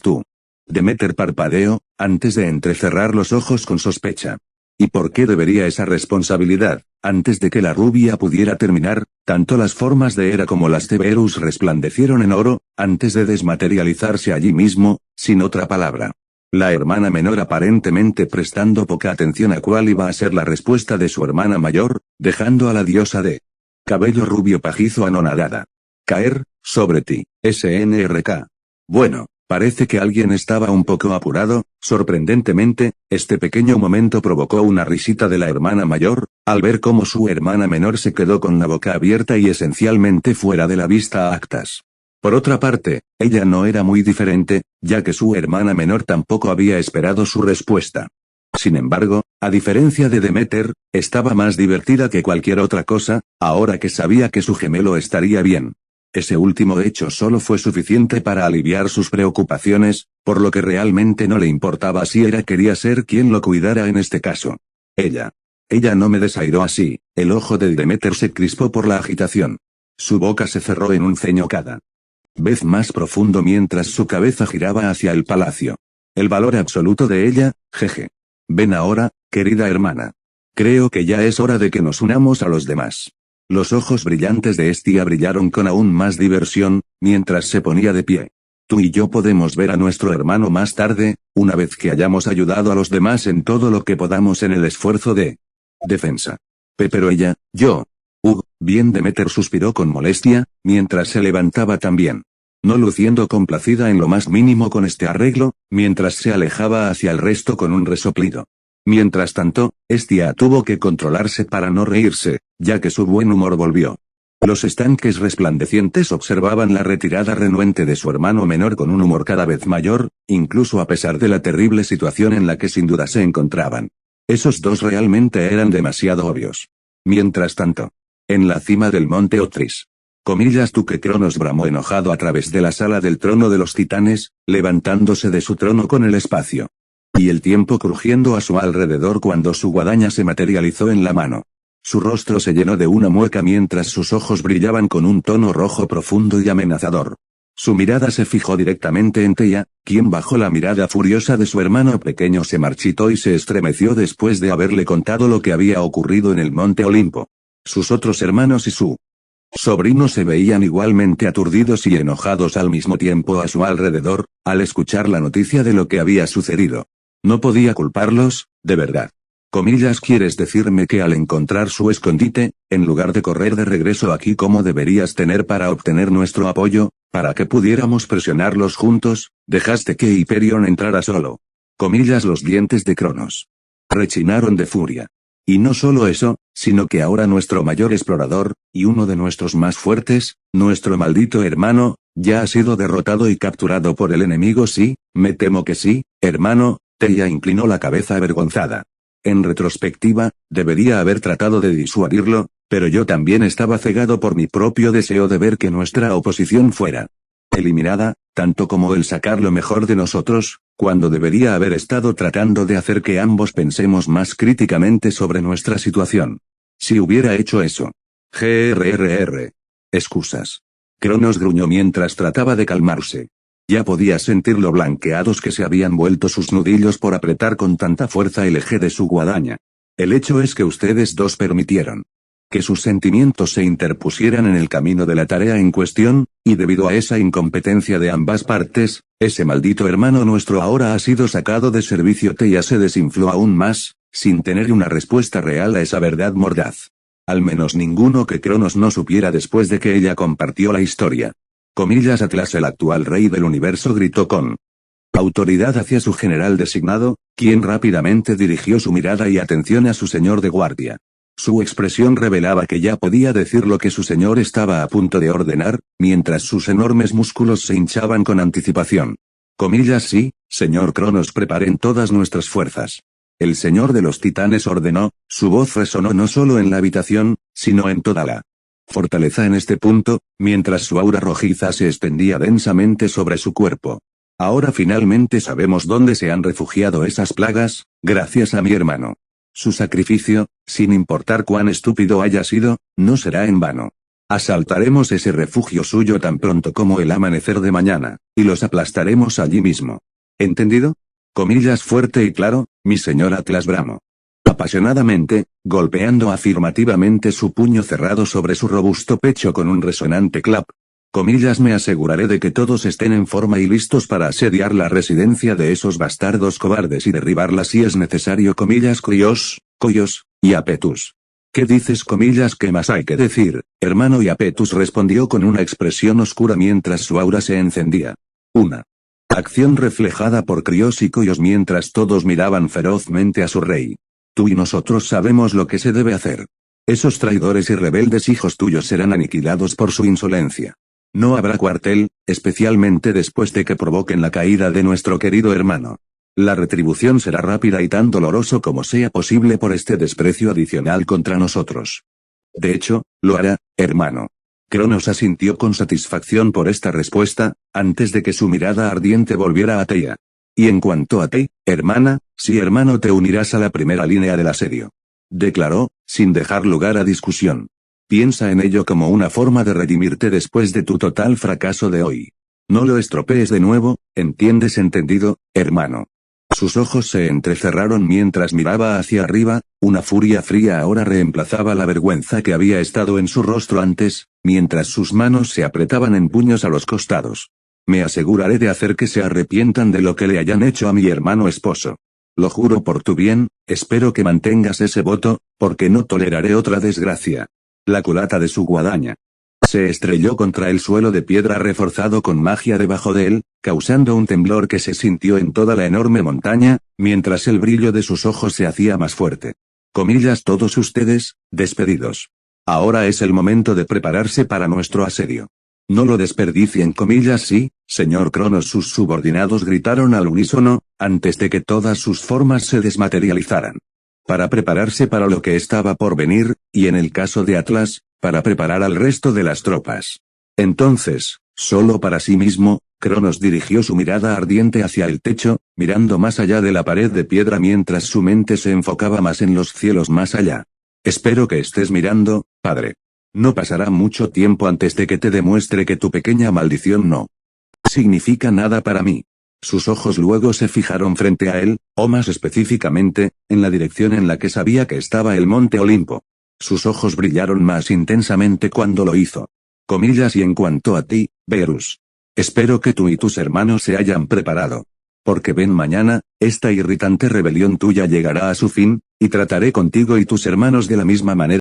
Tú. Demeter parpadeó, antes de entrecerrar los ojos con sospecha. ¿Y por qué debería esa responsabilidad? Antes de que la rubia pudiera terminar, tanto las formas de Hera como las de Beerus resplandecieron en oro, antes de desmaterializarse allí mismo, sin otra palabra. La hermana menor aparentemente prestando poca atención a cuál iba a ser la respuesta de su hermana mayor, dejando a la diosa de cabello rubio pajizo anonadada. Caer, sobre ti, SNRK. Bueno, parece que alguien estaba un poco apurado. Sorprendentemente, este pequeño momento provocó una risita de la hermana mayor, al ver cómo su hermana menor se quedó con la boca abierta y esencialmente fuera de la vista a actas. Por otra parte, ella no era muy diferente, ya que su hermana menor tampoco había esperado su respuesta. Sin embargo, a diferencia de Demeter, estaba más divertida que cualquier otra cosa, ahora que sabía que su gemelo estaría bien. Ese último hecho solo fue suficiente para aliviar sus preocupaciones, por lo que realmente no le importaba si Hera quería ser quien lo cuidara en este caso. Ella no me desairó así. El ojo de Demeter se crispó por la agitación. Su boca se cerró en un ceño cada vez más profundo mientras su cabeza giraba hacia el palacio. El valor absoluto de ella, jeje. Ven ahora, querida hermana. Creo que ya es hora de que nos unamos a los demás. Los ojos brillantes de Hestia brillaron con aún más diversión, mientras se ponía de pie. Tú y yo podemos ver a nuestro hermano más tarde, una vez que hayamos ayudado a los demás en todo lo que podamos en el esfuerzo de defensa. Pero ella, bien. Demeter suspiró con molestia, mientras se levantaba también. No luciendo complacida en lo más mínimo con este arreglo, mientras se alejaba hacia el resto con un resoplido. Mientras tanto, Hestia tuvo que controlarse para no reírse, ya que su buen humor volvió. Los estanques resplandecientes observaban la retirada renuente de su hermano menor con un humor cada vez mayor, incluso a pesar de la terrible situación en la que sin duda se encontraban. Esos dos realmente eran demasiado obvios. Mientras tanto, en la cima del monte Otris. Comillas tú que Cronos bramó enojado a través de la sala del trono de los titanes, levantándose de su trono con el espacio. Y el tiempo crujiendo a su alrededor cuando su guadaña se materializó en la mano. Su rostro se llenó de una mueca mientras sus ojos brillaban con un tono rojo profundo y amenazador. Su mirada se fijó directamente en Teia, quien bajo la mirada furiosa de su hermano pequeño se marchitó y se estremeció después de haberle contado lo que había ocurrido en el Monte Olimpo. Sus otros hermanos y su sobrino se veían igualmente aturdidos y enojados al mismo tiempo a su alrededor, al escuchar la noticia de lo que había sucedido. No podía culparlos, de verdad. Comillas, ¿quieres decirme que al encontrar su escondite, en lugar de correr de regreso aquí como deberías tener para obtener nuestro apoyo, para que pudiéramos presionarlos juntos, dejaste que Hyperion entrara solo? Comillas, los dientes de Cronos rechinaron de furia. Y no solo eso, sino que ahora nuestro mayor explorador, y uno de nuestros más fuertes, nuestro maldito hermano, ya ha sido derrotado y capturado por el enemigo. Sí, me temo que sí, hermano. Teia inclinó la cabeza avergonzada. En retrospectiva, debería haber tratado de disuadirlo, pero yo también estaba cegado por mi propio deseo de ver que nuestra oposición fuera eliminada, tanto como el sacar lo mejor de nosotros, cuando debería haber estado tratando de hacer que ambos pensemos más críticamente sobre nuestra situación. Si hubiera hecho eso. Grrr. Excusas. Cronos gruñó mientras trataba de calmarse. Ya podía sentir lo blanqueados que se habían vuelto sus nudillos por apretar con tanta fuerza el eje de su guadaña. El hecho es que ustedes dos permitieron que sus sentimientos se interpusieran en el camino de la tarea en cuestión, y debido a esa incompetencia de ambas partes, ese maldito hermano nuestro ahora ha sido sacado de servicio. Teia se desinfló aún más, sin tener una respuesta real a esa verdad mordaz. Al menos ninguno que Cronos no supiera después de que ella compartió la historia. Comillas, Atlas, el actual rey del universo, gritó con autoridad hacia su general designado, quien rápidamente dirigió su mirada y atención a su señor de guardia. Su expresión revelaba que ya podía decir lo que su señor estaba a punto de ordenar, mientras sus enormes músculos se hinchaban con anticipación. Comillas, sí, señor Cronos, preparen todas nuestras fuerzas. El señor de los titanes ordenó, su voz resonó no solo en la habitación, sino en toda la fortaleza en este punto, mientras su aura rojiza se extendía densamente sobre su cuerpo. Ahora finalmente sabemos dónde se han refugiado esas plagas, gracias a mi hermano. Su sacrificio, sin importar cuán estúpido haya sido, no será en vano. Asaltaremos ese refugio suyo tan pronto como el amanecer de mañana, y los aplastaremos allí mismo. ¿Entendido? Comillas, fuerte y claro, mi señor Atlas bramó apasionadamente, golpeando afirmativamente su puño cerrado sobre su robusto pecho con un resonante clap. Comillas, me aseguraré de que todos estén en forma y listos para asediar la residencia de esos bastardos cobardes y derribarla si es necesario. Comillas, Crios, Coyos, y Apetus. ¿Qué dices? Comillas, ¿qué más hay que decir, hermano? Y Apetus respondió con una expresión oscura mientras su aura se encendía. Una acción reflejada por Crios y Coyos mientras todos miraban ferozmente a su rey. Tú y nosotros sabemos lo que se debe hacer. Esos traidores y rebeldes hijos tuyos serán aniquilados por su insolencia. No habrá cuartel, especialmente después de que provoquen la caída de nuestro querido hermano. La retribución será rápida y tan doloroso como sea posible por este desprecio adicional contra nosotros. De hecho, lo hará, hermano. Cronos asintió con satisfacción por esta respuesta, antes de que su mirada ardiente volviera a Teia. Y en cuanto a ti, hermana, sí, hermano, te unirás a la primera línea del asedio. Declaró, sin dejar lugar a discusión. Piensa en ello como una forma de redimirte después de tu total fracaso de hoy. No lo estropees de nuevo, ¿entiendes? ¿Entendido, hermano? Sus ojos se entrecerraron mientras miraba hacia arriba, una furia fría ahora reemplazaba la vergüenza que había estado en su rostro antes, mientras sus manos se apretaban en puños a los costados. Me aseguraré de hacer que se arrepientan de lo que le hayan hecho a mi hermano esposo. Lo juro por tu bien, espero que mantengas ese voto, porque no toleraré otra desgracia. La culata de su guadaña se estrelló contra el suelo de piedra reforzado con magia debajo de él, causando un temblor que se sintió en toda la enorme montaña, mientras el brillo de sus ojos se hacía más fuerte. Comillas, todos ustedes, despedidos. Ahora es el momento de prepararse para nuestro asedio. No lo desperdicien. Comillas, sí, señor Cronos. Sus subordinados gritaron al unísono, antes de que todas sus formas se desmaterializaran. Para prepararse para lo que estaba por venir, y en el caso de Atlas, para preparar al resto de las tropas. Entonces, solo para sí mismo, Cronos dirigió su mirada ardiente hacia el techo, mirando más allá de la pared de piedra mientras su mente se enfocaba más en los cielos más allá. Espero que estés mirando, padre. No pasará mucho tiempo antes de que te demuestre que tu pequeña maldición no significa nada para mí. Sus ojos luego se fijaron frente a él, o más específicamente, en la dirección en la que sabía que estaba el monte Olimpo. Sus ojos brillaron más intensamente cuando lo hizo. Comillas, y en cuanto a ti, Verus. Espero que tú y tus hermanos se hayan preparado. Porque ven, mañana, esta irritante rebelión tuya llegará a su fin, y trataré contigo y tus hermanos de la misma manera